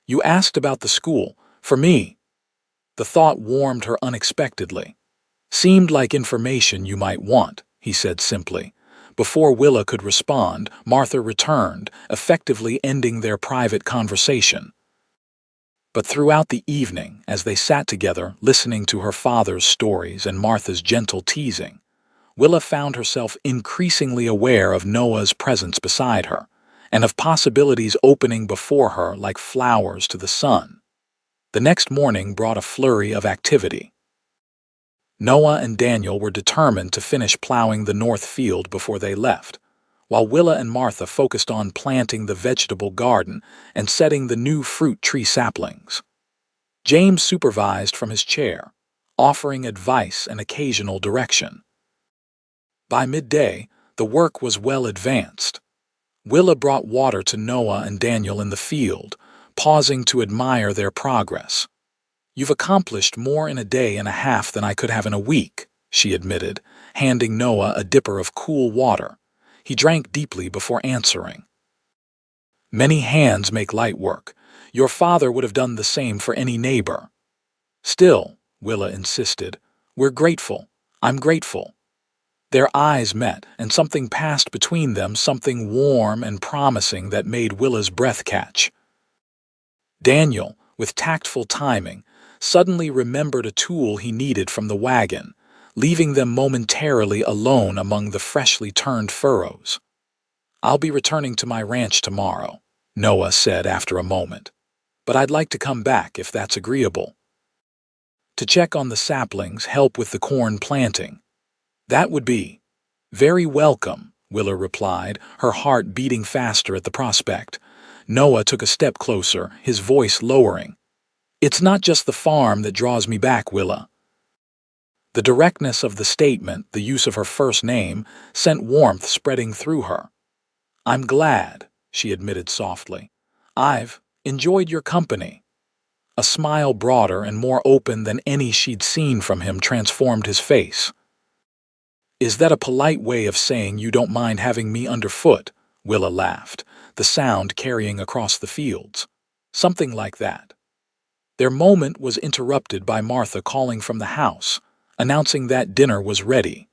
"You asked about the school? For me?" The thought warmed her unexpectedly. "Seemed like information you might want," he said simply. Before Willa could respond, Martha returned, effectively ending their private conversation. But throughout the evening, as they sat together, listening to her father's stories and Martha's gentle teasing, Willa found herself increasingly aware of Noah's presence beside her, and of possibilities opening before her like flowers to the sun. The next morning brought a flurry of activity. Noah and Daniel were determined to finish plowing the north field before they left, while Willa and Martha focused on planting the vegetable garden and setting the new fruit tree saplings. James supervised from his chair, offering advice and occasional direction. By midday, the work was well advanced. Willa brought water to Noah and Daniel in the field, pausing to admire their progress. "You've accomplished more in a day and a half than I could have in a week," she admitted, handing Noah a dipper of cool water. He drank deeply before answering. "Many hands make light work. Your father would have done the same for any neighbor." "Still," Willa insisted, "we're grateful. I'm grateful." Their eyes met, and something passed between them, something warm and promising that made Willa's breath catch. Daniel, with tactful timing, suddenly remembered a tool he needed from the wagon, leaving them momentarily alone among the freshly turned furrows. "I'll be returning to my ranch tomorrow," Noah said after a moment. "But I'd like to come back if that's agreeable. To check on the saplings, help with the corn planting." "That would be very welcome," Willa replied, her heart beating faster at the prospect. Noah took a step closer, his voice lowering. "It's not just the farm that draws me back, Willa." The directness of the statement, the use of her first name, sent warmth spreading through her. "I'm glad," she admitted softly. "I've enjoyed your company." A smile broader and more open than any she'd seen from him transformed his face. "Is that a polite way of saying you don't mind having me underfoot?" Willa laughed, the sound carrying across the fields. "Something like that." Their moment was interrupted by Martha calling from the house, announcing that dinner was ready.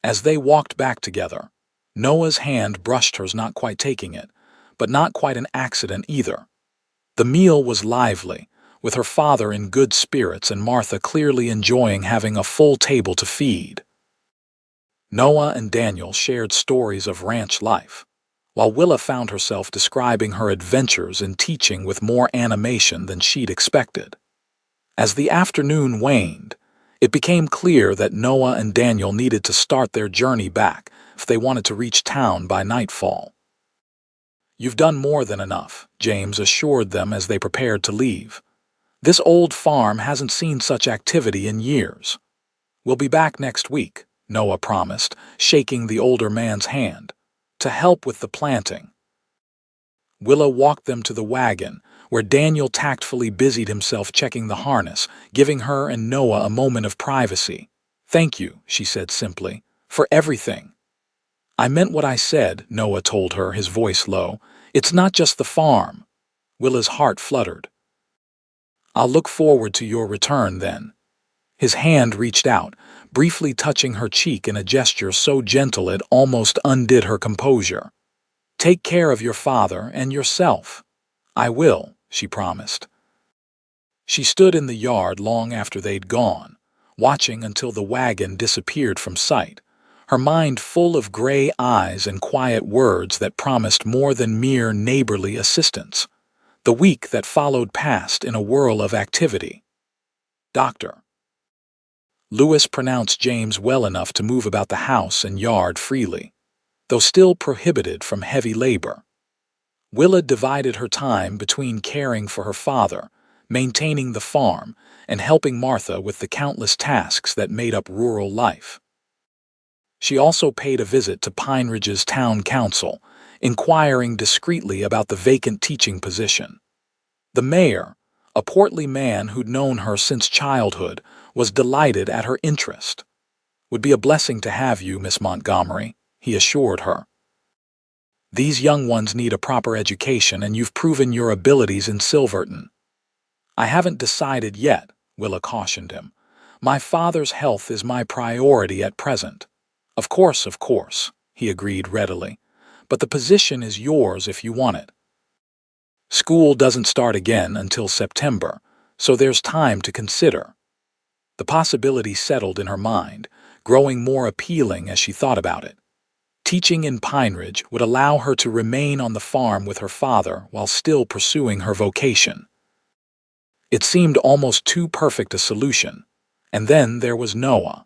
As they walked back together, Noah's hand brushed hers, not quite taking it, but not quite an accident either. The meal was lively, with her father in good spirits and Martha clearly enjoying having a full table to feed. Noah and Daniel shared stories of ranch life, while Willa found herself describing her adventures in teaching with more animation than she'd expected. As the afternoon waned, it became clear that Noah and Daniel needed to start their journey back if they wanted to reach town by nightfall. "You've done more than enough," James assured them as they prepared to leave. "This old farm hasn't seen such activity in years." "We'll be back next week," Noah promised, shaking the older man's hand, "to help with the planting." Willa walked them to the wagon, where Daniel tactfully busied himself checking the harness, giving her and Noah a moment of privacy. "Thank you," she said simply, "for everything." "I meant what I said," Noah told her, his voice low. "It's not just the farm." Willa's heart fluttered. "I'll look forward to your return then." His hand reached out, briefly touching her cheek in a gesture so gentle it almost undid her composure. "Take care of your father and yourself." "I will," she promised. She stood in the yard long after they'd gone, watching until the wagon disappeared from sight, her mind full of gray eyes and quiet words that promised more than mere neighborly assistance. The week that followed passed in a whirl of activity. Dr. Lewis pronounced James well enough to move about the house and yard freely, though still prohibited from heavy labor. Willa divided her time between caring for her father, maintaining the farm, and helping Martha with the countless tasks that made up rural life. She also paid a visit to Pine Ridge's town council, inquiring discreetly about the vacant teaching position. The mayor, a portly man who'd known her since childhood, was delighted at her interest. "Would be a blessing to have you, Miss Montgomery," he assured her. "These young ones need a proper education, and you've proven your abilities in Silverton." "I haven't decided yet," Willa cautioned him. "My father's health is my priority at present." Of course," he agreed readily. "But the position is yours if you want it. School doesn't start again until September, so there's time to consider." The possibility settled in her mind, growing more appealing as she thought about it. Teaching in Pine Ridge would allow her to remain on the farm with her father while still pursuing her vocation. It seemed almost too perfect a solution. And then there was Noah.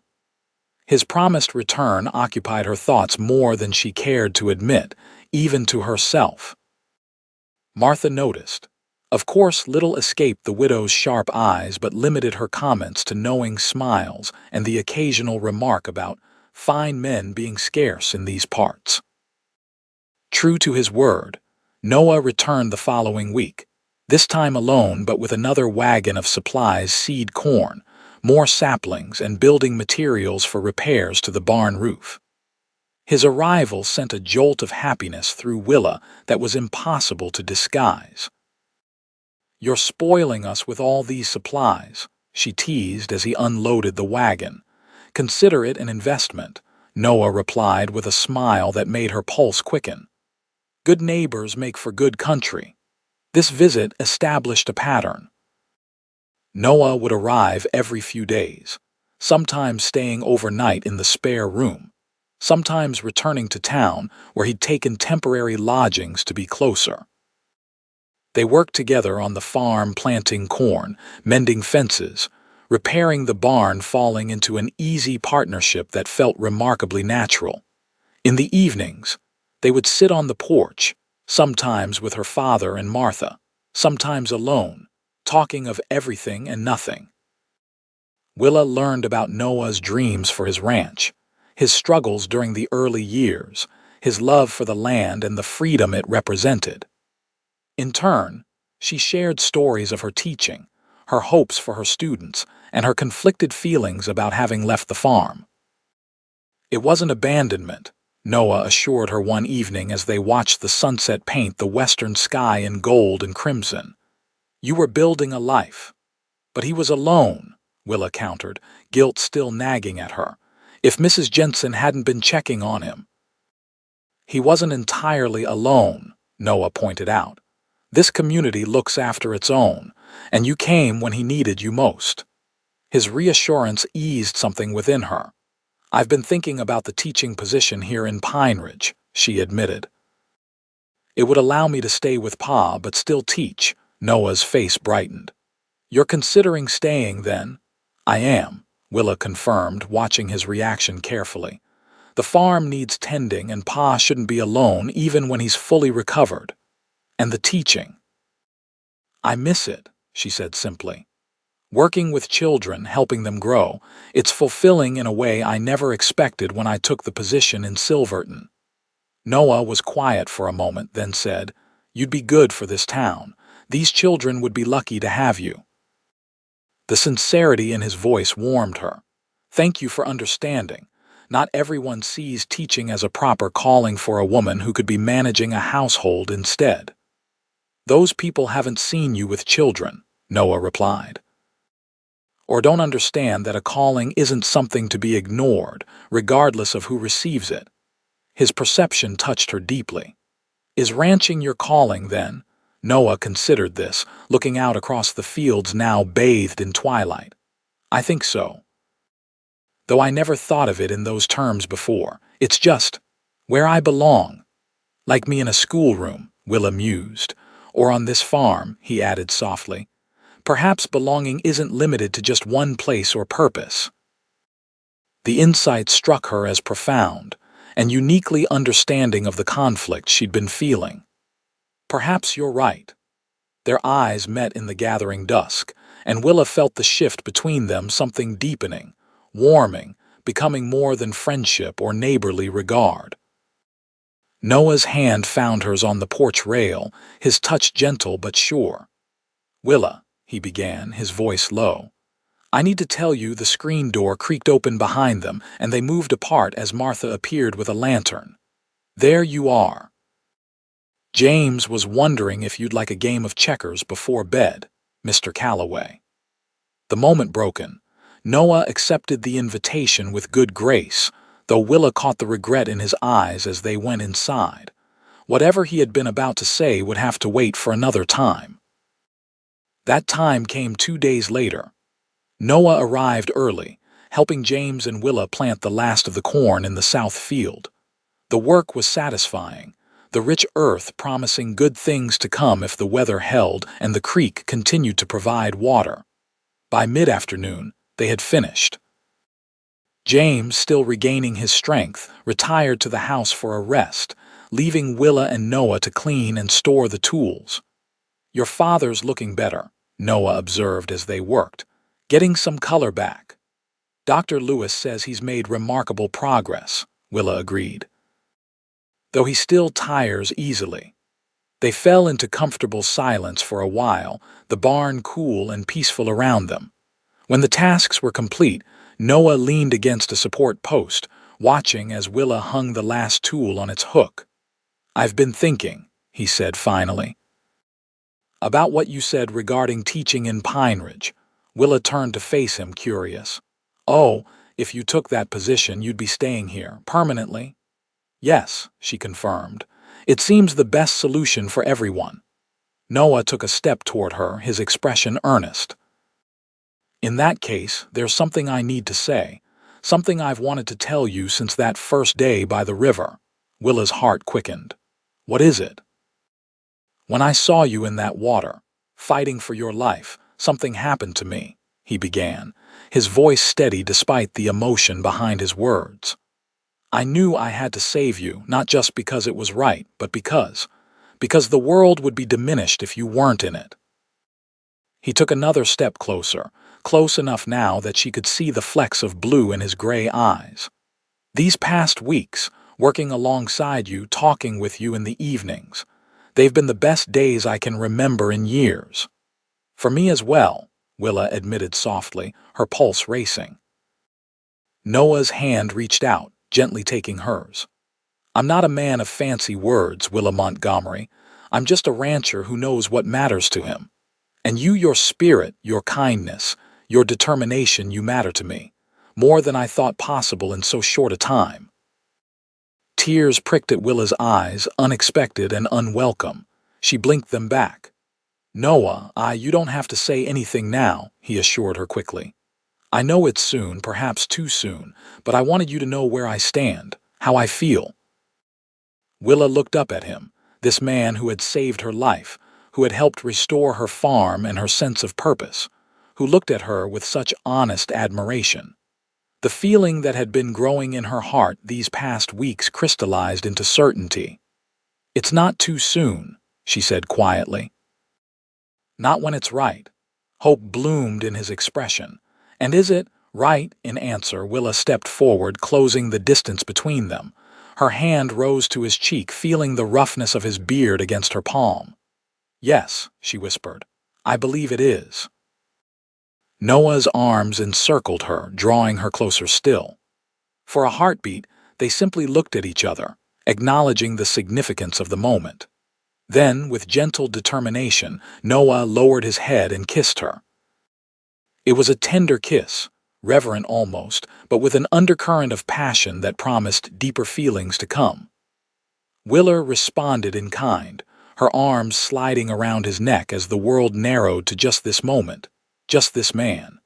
His promised return occupied her thoughts more than she cared to admit, even to herself. Martha noticed. Of course, little escaped the widow's sharp eyes, but limited her comments to knowing smiles and the occasional remark about fine men being scarce in these parts. True to his word, Noah returned the following week, this time alone but with another wagon of supplies: seed corn, more saplings, and building materials for repairs to the barn roof. His arrival sent a jolt of happiness through Willa that was impossible to disguise. "You're spoiling us with all these supplies," she teased as he unloaded the wagon. "Consider it an investment," Noah replied with a smile that made her pulse quicken. "Good neighbors make for good country." This visit established a pattern. Noah would arrive every few days, sometimes staying overnight in the spare room, sometimes returning to town where he'd taken temporary lodgings to be closer. They worked together on the farm, planting corn, mending fences, repairing the barn, falling into an easy partnership that felt remarkably natural. In the evenings, they would sit on the porch, sometimes with her father and Martha, sometimes alone, talking of everything and nothing. Willa learned about Noah's dreams for his ranch, his struggles during the early years, his love for the land and the freedom it represented. In turn, she shared stories of her teaching, her hopes for her students, and her conflicted feelings about having left the farm. "It wasn't abandonment," Noah assured her one evening as they watched the sunset paint the western sky in gold and crimson. "You were building a life." "But he was alone," Willa countered, guilt still nagging at her. "If Mrs. Jensen hadn't been checking on him." "He wasn't entirely alone," Noah pointed out. "This community looks after its own, and you came when he needed you most." His reassurance eased something within her. "I've been thinking about the teaching position here in Pine Ridge," she admitted. "It would allow me to stay with Pa but still teach." Noah's face brightened. "You're considering staying, then?" "I am," Willa confirmed, watching his reaction carefully. "The farm needs tending, and Pa shouldn't be alone even when he's fully recovered. And the teaching." "I miss it," she said simply. "Working with children, helping them grow, it's fulfilling in a way I never expected when I took the position in Silverton." Noah was quiet for a moment, then said, "You'd be good for this town. These children would be lucky to have you." The sincerity in his voice warmed her. "Thank you for understanding. Not everyone sees teaching as a proper calling for a woman who could be managing a household instead." "Those people haven't seen you with children," Noah replied. "Or don't understand that a calling isn't something to be ignored, regardless of who receives it." His perception touched her deeply. "Is ranching your calling, then?" Noah considered this, looking out across the fields now bathed in twilight. "I think so. Though I never thought of it in those terms before. It's just where I belong. Like me in a schoolroom," Willa mused. "Or on this farm," he added softly. "Perhaps belonging isn't limited to just one place or purpose." The insight struck her as profound and uniquely understanding of the conflict she'd been feeling. "Perhaps you're right." Their eyes met in the gathering dusk, and Willa felt the shift between them, something deepening, warming, becoming more than friendship or neighborly regard. Noah's hand found hers on the porch rail, his touch gentle but sure. "Willa," he began, his voice low. "I need to tell you." The screen door creaked open behind them, and they moved apart as Martha appeared with a lantern. "There you are. James was wondering if you'd like a game of checkers before bed, Mr. Calloway." The moment broken, Noah accepted the invitation with good grace, though Willa caught the regret in his eyes as they went inside. Whatever he had been about to say would have to wait for another time. That time came 2 days later. Noah arrived early, helping James and Willa plant the last of the corn in the south field. The work was satisfying, the rich earth promising good things to come if the weather held and the creek continued to provide water. By mid-afternoon, they had finished. James, still regaining his strength, retired to the house for a rest, leaving Willa and Noah to clean and store the tools. "Your father's looking better," Noah observed as they worked, "getting some color back." "Dr. Lewis says he's made remarkable progress," Willa agreed, "though he still tires easily." They fell into comfortable silence for a while, the barn cool and peaceful around them. When the tasks were complete, Noah leaned against a support post, watching as Willa hung the last tool on its hook. "I've been thinking," he said finally, "about what you said regarding teaching in Pine Ridge." Willa turned to face him, curious. "Oh, if you took that position, you'd be staying here permanently?" "Yes," she confirmed. "It seems the best solution for everyone." Noah took a step toward her, his expression earnest. "In that case, there's something I need to say, something I've wanted to tell you since that first day by the river." Willa's heart quickened. "What is it?" "When I saw you in that water, fighting for your life, something happened to me," he began, his voice steady despite the emotion behind his words. "I knew I had to save you, not just because it was right, but because the world would be diminished if you weren't in it." He took another step closer, close enough now that she could see the flecks of blue in his gray eyes. "These past weeks, working alongside you, talking with you in the evenings, they've been the best days I can remember in years." "For me as well," Willa admitted softly, her pulse racing. Noah's hand reached out, gently taking hers. "I'm not a man of fancy words, Willa Montgomery. I'm just a rancher who knows what matters to him. And your spirit, your kindness, your determination, you matter to me, more than I thought possible in so short a time." Tears pricked at Willa's eyes, unexpected and unwelcome. She blinked them back. "Noah, you don't have to say anything now," he assured her quickly. "I know it's soon, perhaps too soon, but I wanted you to know where I stand, how I feel." Willa looked up at him, this man who had saved her life, who had helped restore her farm and her sense of purpose, who looked at her with such honest admiration. The feeling that had been growing in her heart these past weeks crystallized into certainty. "It's not too soon," she said quietly. "Not when it's right." Hope bloomed in his expression. "And is it right?" In answer, Willa stepped forward, closing the distance between them. Her hand rose to his cheek, feeling the roughness of his beard against her palm. "Yes," she whispered. "I believe it is." Noah's arms encircled her, drawing her closer still. For a heartbeat, they simply looked at each other, acknowledging the significance of the moment. Then, with gentle determination, Noah lowered his head and kissed her. It was a tender kiss, reverent almost, but with an undercurrent of passion that promised deeper feelings to come. Willa responded in kind, her arms sliding around his neck as the world narrowed to just this moment, just this man.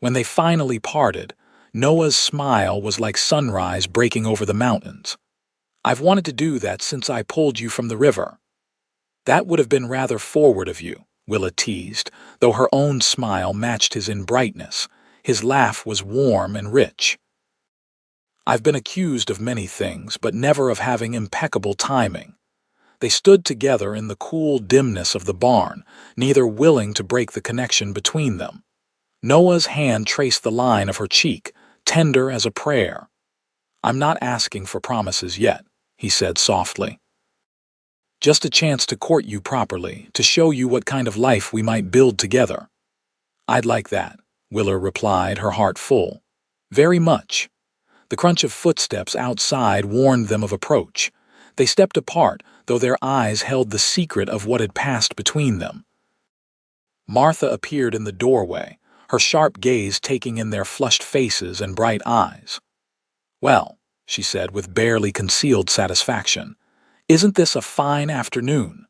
When they finally parted, Noah's smile was like sunrise breaking over the mountains. "I've wanted to do that since I pulled you from the river." "That would have been rather forward of you," Willa teased, though her own smile matched his in brightness. His laugh was warm and rich. "I've been accused of many things, but never of having impeccable timing." They stood together in the cool dimness of the barn, neither willing to break the connection between them. Noah's hand traced the line of her cheek, tender as a prayer. "I'm not asking for promises yet," he said softly. "Just a chance to court you properly, to show you what kind of life we might build together." "I'd like that," Willa replied, her heart full. "Very much." The crunch of footsteps outside warned them of approach. They stepped apart, though their eyes held the secret of what had passed between them. Martha appeared in the doorway, her sharp gaze taking in their flushed faces and bright eyes. "Well," she said with barely concealed satisfaction, "isn't this a fine afternoon?"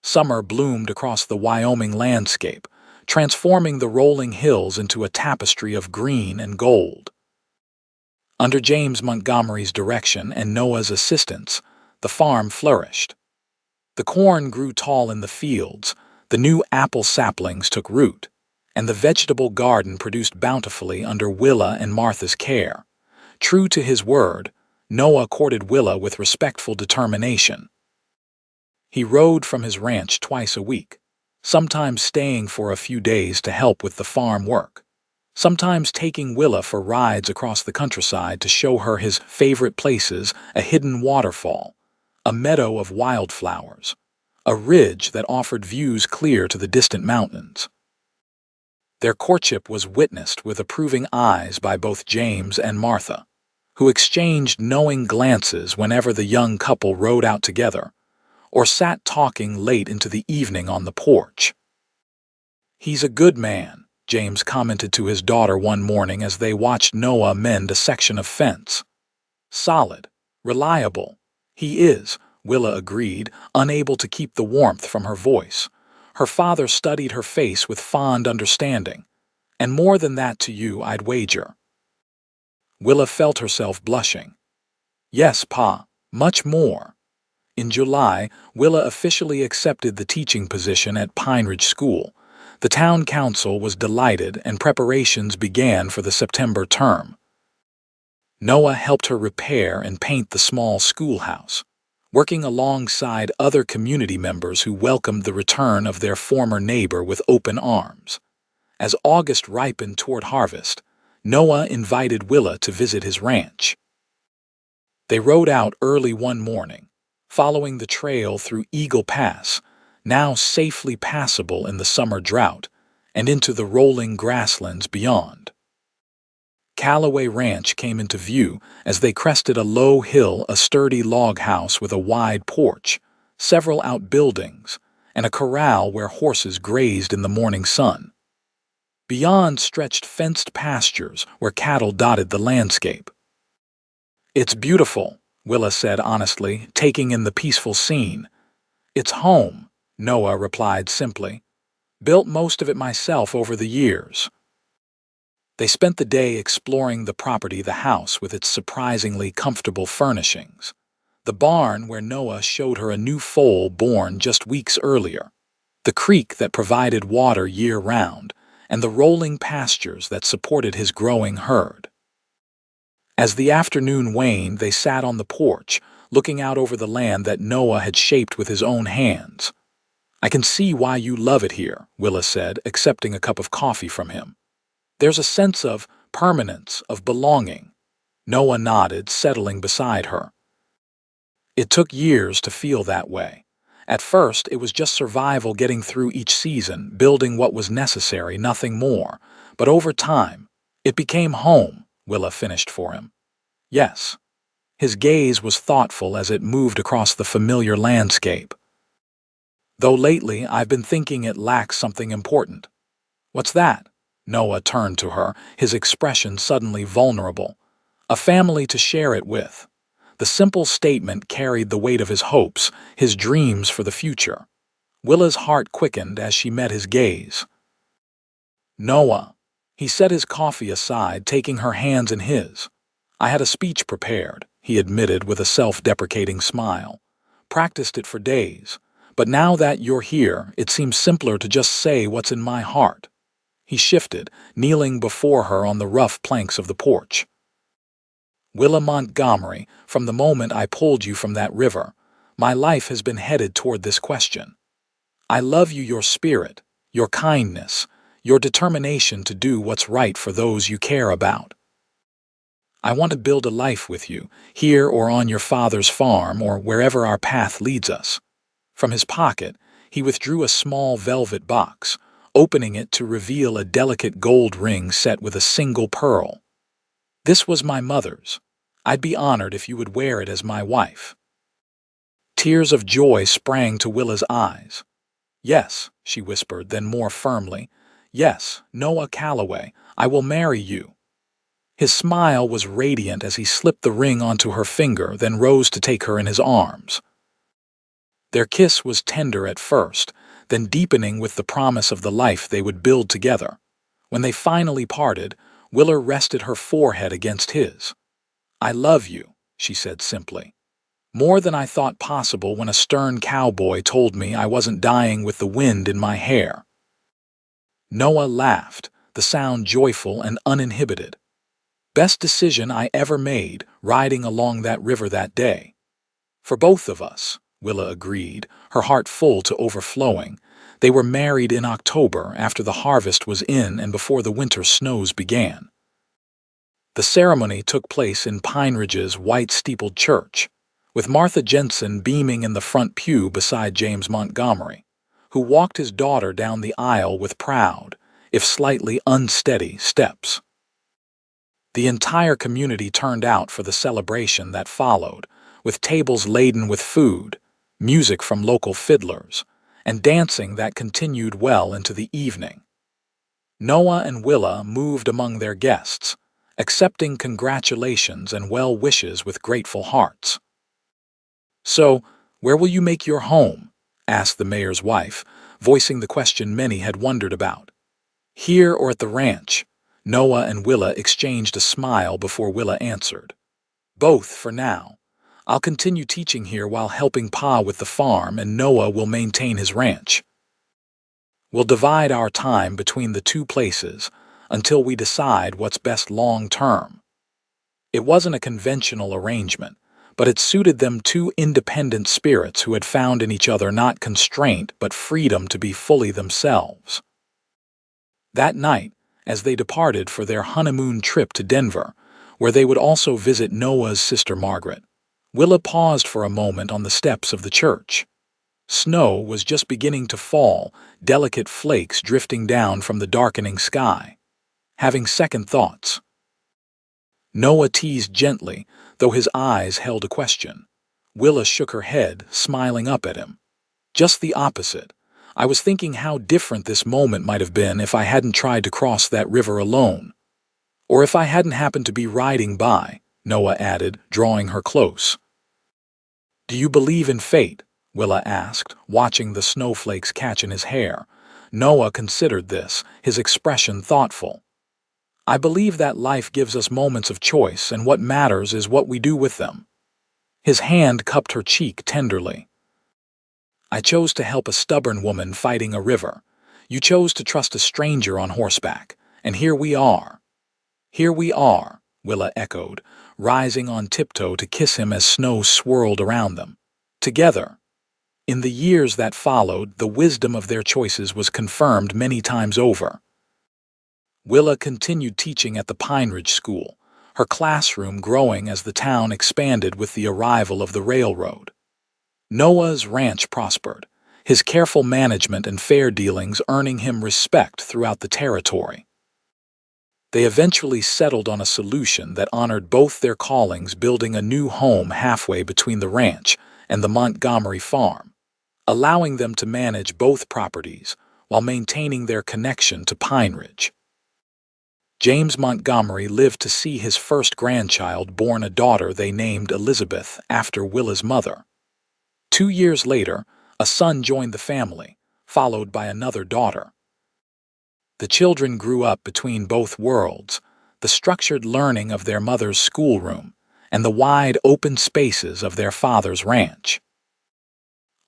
Summer bloomed across the Wyoming landscape, transforming the rolling hills into a tapestry of green and gold. Under James Montgomery's direction and Noah's assistance, the farm flourished. The corn grew tall in the fields, the new apple saplings took root, and the vegetable garden produced bountifully under Willa and Martha's care. True to his word, Noah courted Willa with respectful determination. He rode from his ranch twice a week, sometimes staying for a few days to help with the farm work, sometimes taking Willa for rides across the countryside to show her his favorite places, a hidden waterfall, a meadow of wildflowers, a ridge that offered views clear to the distant mountains. Their courtship was witnessed with approving eyes by both James and Martha, who exchanged knowing glances whenever the young couple rode out together, or sat talking late into the evening on the porch. "He's a good man," James commented to his daughter one morning as they watched Noah mend a section of fence. "Solid, reliable. He is," Willa agreed, unable to keep the warmth from her voice. Her father studied her face with fond understanding. "And more than that to you, I'd wager." Willa felt herself blushing. "Yes, Pa, much more." In July, Willa officially accepted the teaching position at Pine Ridge School. The town council was delighted and preparations began for the September term. Noah helped her repair and paint the small schoolhouse, working alongside other community members who welcomed the return of their former neighbor with open arms. As August ripened toward harvest, Noah invited Willa to visit his ranch. They rode out early one morning, following the trail through Eagle Pass, now safely passable in the summer drought, and into the rolling grasslands beyond. Callaway Ranch came into view as they crested a low hill, a sturdy log house with a wide porch, several outbuildings, and a corral where horses grazed in the morning sun. Beyond stretched fenced pastures where cattle dotted the landscape. "It's beautiful," Willa said honestly, taking in the peaceful scene. "It's home," Noah replied simply. "Built most of it myself over the years." They spent the day exploring the property, the house with its surprisingly comfortable furnishings, the barn where Noah showed her a new foal born just weeks earlier, the creek that provided water year-round, and the rolling pastures that supported his growing herd. As the afternoon waned, they sat on the porch, looking out over the land that Noah had shaped with his own hands. "I can see why you love it here," Willa said, accepting a cup of coffee from him. "There's a sense of permanence, of belonging." Noah nodded, settling beside her. "It took years to feel that way. At first, it was just survival, getting through each season, building what was necessary, nothing more. But over time, it became home," Willa finished for him. "Yes." His gaze was thoughtful as it moved across the familiar landscape. "Though lately, I've been thinking it lacks something important." "What's that?" Noah turned to her, his expression suddenly vulnerable. "A family to share it with." The simple statement carried the weight of his hopes, his dreams for the future. Willa's heart quickened as she met his gaze. "Noah." He set his coffee aside, taking her hands in his. "I had a speech prepared," he admitted with a self-deprecating smile. "Practiced it for days. But now that you're here, it seems simpler to just say what's in my heart." He shifted, kneeling before her on the rough planks of the porch. "Willa Montgomery, from the moment I pulled you from that river, my life has been headed toward this question. I love you, your spirit, your kindness, your determination to do what's right for those you care about." I want to build a life with you, here or on your father's farm or wherever our path leads us." From his pocket, he withdrew a small velvet box, opening it to reveal a delicate gold ring set with a single pearl. "This was my mother's. I'd be honored if you would wear it as my wife." Tears of joy sprang to Willa's eyes. "Yes," she whispered, then more firmly, "yes, Noah Calloway, I will marry you." His smile was radiant as he slipped the ring onto her finger, then rose to take her in his arms. Their kiss was tender at first, then deepening with the promise of the life they would build together. When they finally parted, Willa rested her forehead against his. "I love you," she said simply. "More than I thought possible when a stern cowboy told me I wasn't dying with the wind in my hair." Noah laughed, the sound joyful and uninhibited. "Best decision I ever made, riding along that river that day." "For both of us," Willa agreed, her heart full to overflowing. They were married in October, after the harvest was in and before the winter snows began. The ceremony took place in Pine Ridge's white-steepled church, with Martha Jensen beaming in the front pew beside James Montgomery, who walked his daughter down the aisle with proud, if slightly unsteady, steps. The entire community turned out for the celebration that followed, with tables laden with food, music from local fiddlers, and dancing that continued well into the evening. Noah and Willa moved among their guests, accepting congratulations and well wishes with grateful hearts. "So, where will you make your home?" asked the mayor's wife, voicing the question many had wondered about. "Here or at the ranch?" Noah and Willa exchanged a smile before Willa answered. "Both for now. I'll continue teaching here while helping Pa with the farm, and Noah will maintain his ranch. We'll divide our time between the two places until we decide what's best long-term." It wasn't a conventional arrangement, but it suited them, two independent spirits who had found in each other not constraint but freedom to be fully themselves. That night, as they departed for their honeymoon trip to Denver, where they would also visit Noah's sister Margaret, Willa paused for a moment on the steps of the church. Snow was just beginning to fall, delicate flakes drifting down from the darkening sky. Having second thoughts, Noah teased gently, though his eyes held a question. Willa shook her head, smiling up at him. "Just the opposite. I was thinking how different this moment might have been if I hadn't tried to cross that river alone. Or if I hadn't happened to be riding by," Noah added, drawing her close. "Do you believe in fate?" Willa asked, watching the snowflakes catch in his hair. Noah considered this, his expression thoughtful. "I believe that life gives us moments of choice, and what matters is what we do with them." His hand cupped her cheek tenderly. "I chose to help a stubborn woman fighting a river. You chose to trust a stranger on horseback, and here we are." "Here we are," Willa echoed, rising on tiptoe to kiss him as snow swirled around them. "Together." In the years that followed, the wisdom of their choices was confirmed many times over. Willa continued teaching at the Pine Ridge School, her classroom growing as the town expanded with the arrival of the railroad. Noah's ranch prospered, his careful management and fair dealings earning him respect throughout the territory. They eventually settled on a solution that honored both their callings, building a new home halfway between the ranch and the Montgomery farm, allowing them to manage both properties while maintaining their connection to Pine Ridge. James Montgomery lived to see his first grandchild, born a daughter they named Elizabeth after Willa's mother. 2 years later, a son joined the family, followed by another daughter. The children grew up between both worlds, the structured learning of their mother's schoolroom and the wide open spaces of their father's ranch.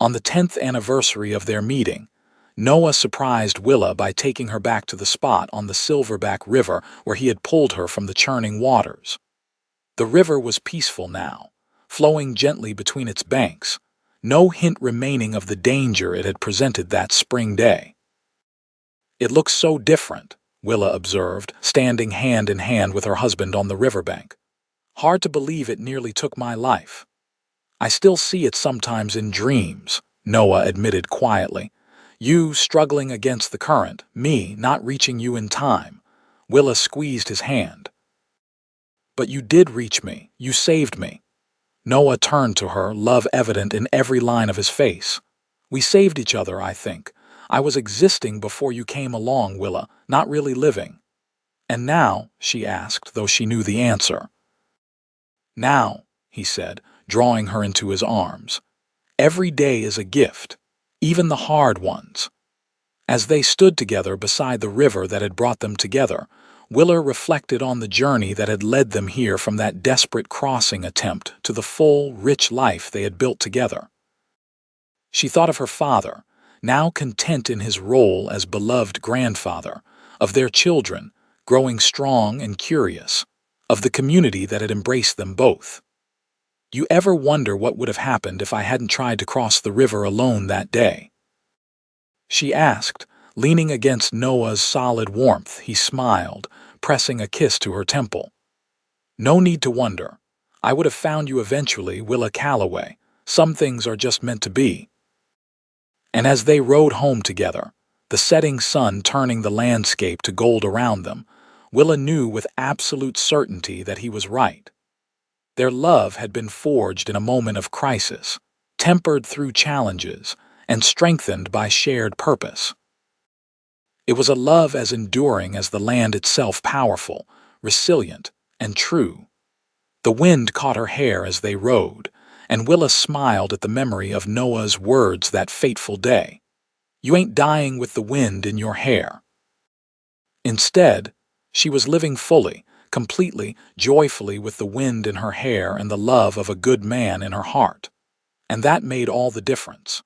On the 10th anniversary of their meeting, Noah surprised Willa by taking her back to the spot on the Silverback River where he had pulled her from the churning waters. The river was peaceful now, flowing gently between its banks, no hint remaining of the danger it had presented that spring day. "It looks so different," Willa observed, standing hand in hand with her husband on the riverbank. Hard to believe it nearly took my life. I still see it sometimes in dreams, Noah admitted quietly. You struggling against the current, me not reaching you in time. Willa squeezed his hand. But you did reach me. You saved me. Noah turned to her, love evident in every line of his face. We saved each other, I think. I was existing before you came along, Willa, not really living. And now, she asked, though she knew the answer. Now, he said, drawing her into his arms. Every day is a gift, even the hard ones. As they stood together beside the river that had brought them together, Willa reflected on the journey that had led them here from that desperate crossing attempt to the full, rich life they had built together. She thought of her father, now content in his role as beloved grandfather, of their children, growing strong and curious, of the community that had embraced them both. You ever wonder what would have happened if I hadn't tried to cross the river alone that day? She asked, leaning against Noah's solid warmth. He smiled, pressing a kiss to her temple. No need to wonder. I would have found you eventually, Willa Calloway. Some things are just meant to be. And as they rode home together, the setting sun turning the landscape to gold around them, Willa knew with absolute certainty that he was right. Their love had been forged in a moment of crisis, tempered through challenges, and strengthened by shared purpose. It was a love as enduring as the land itself, powerful, resilient, and true. The wind caught her hair as they rode, and Willa smiled at the memory of Noah's words that fateful day. You ain't dying with the wind in your hair. Instead, she was living fully, completely, joyfully with the wind in her hair and the love of a good man in her heart. And that made all the difference.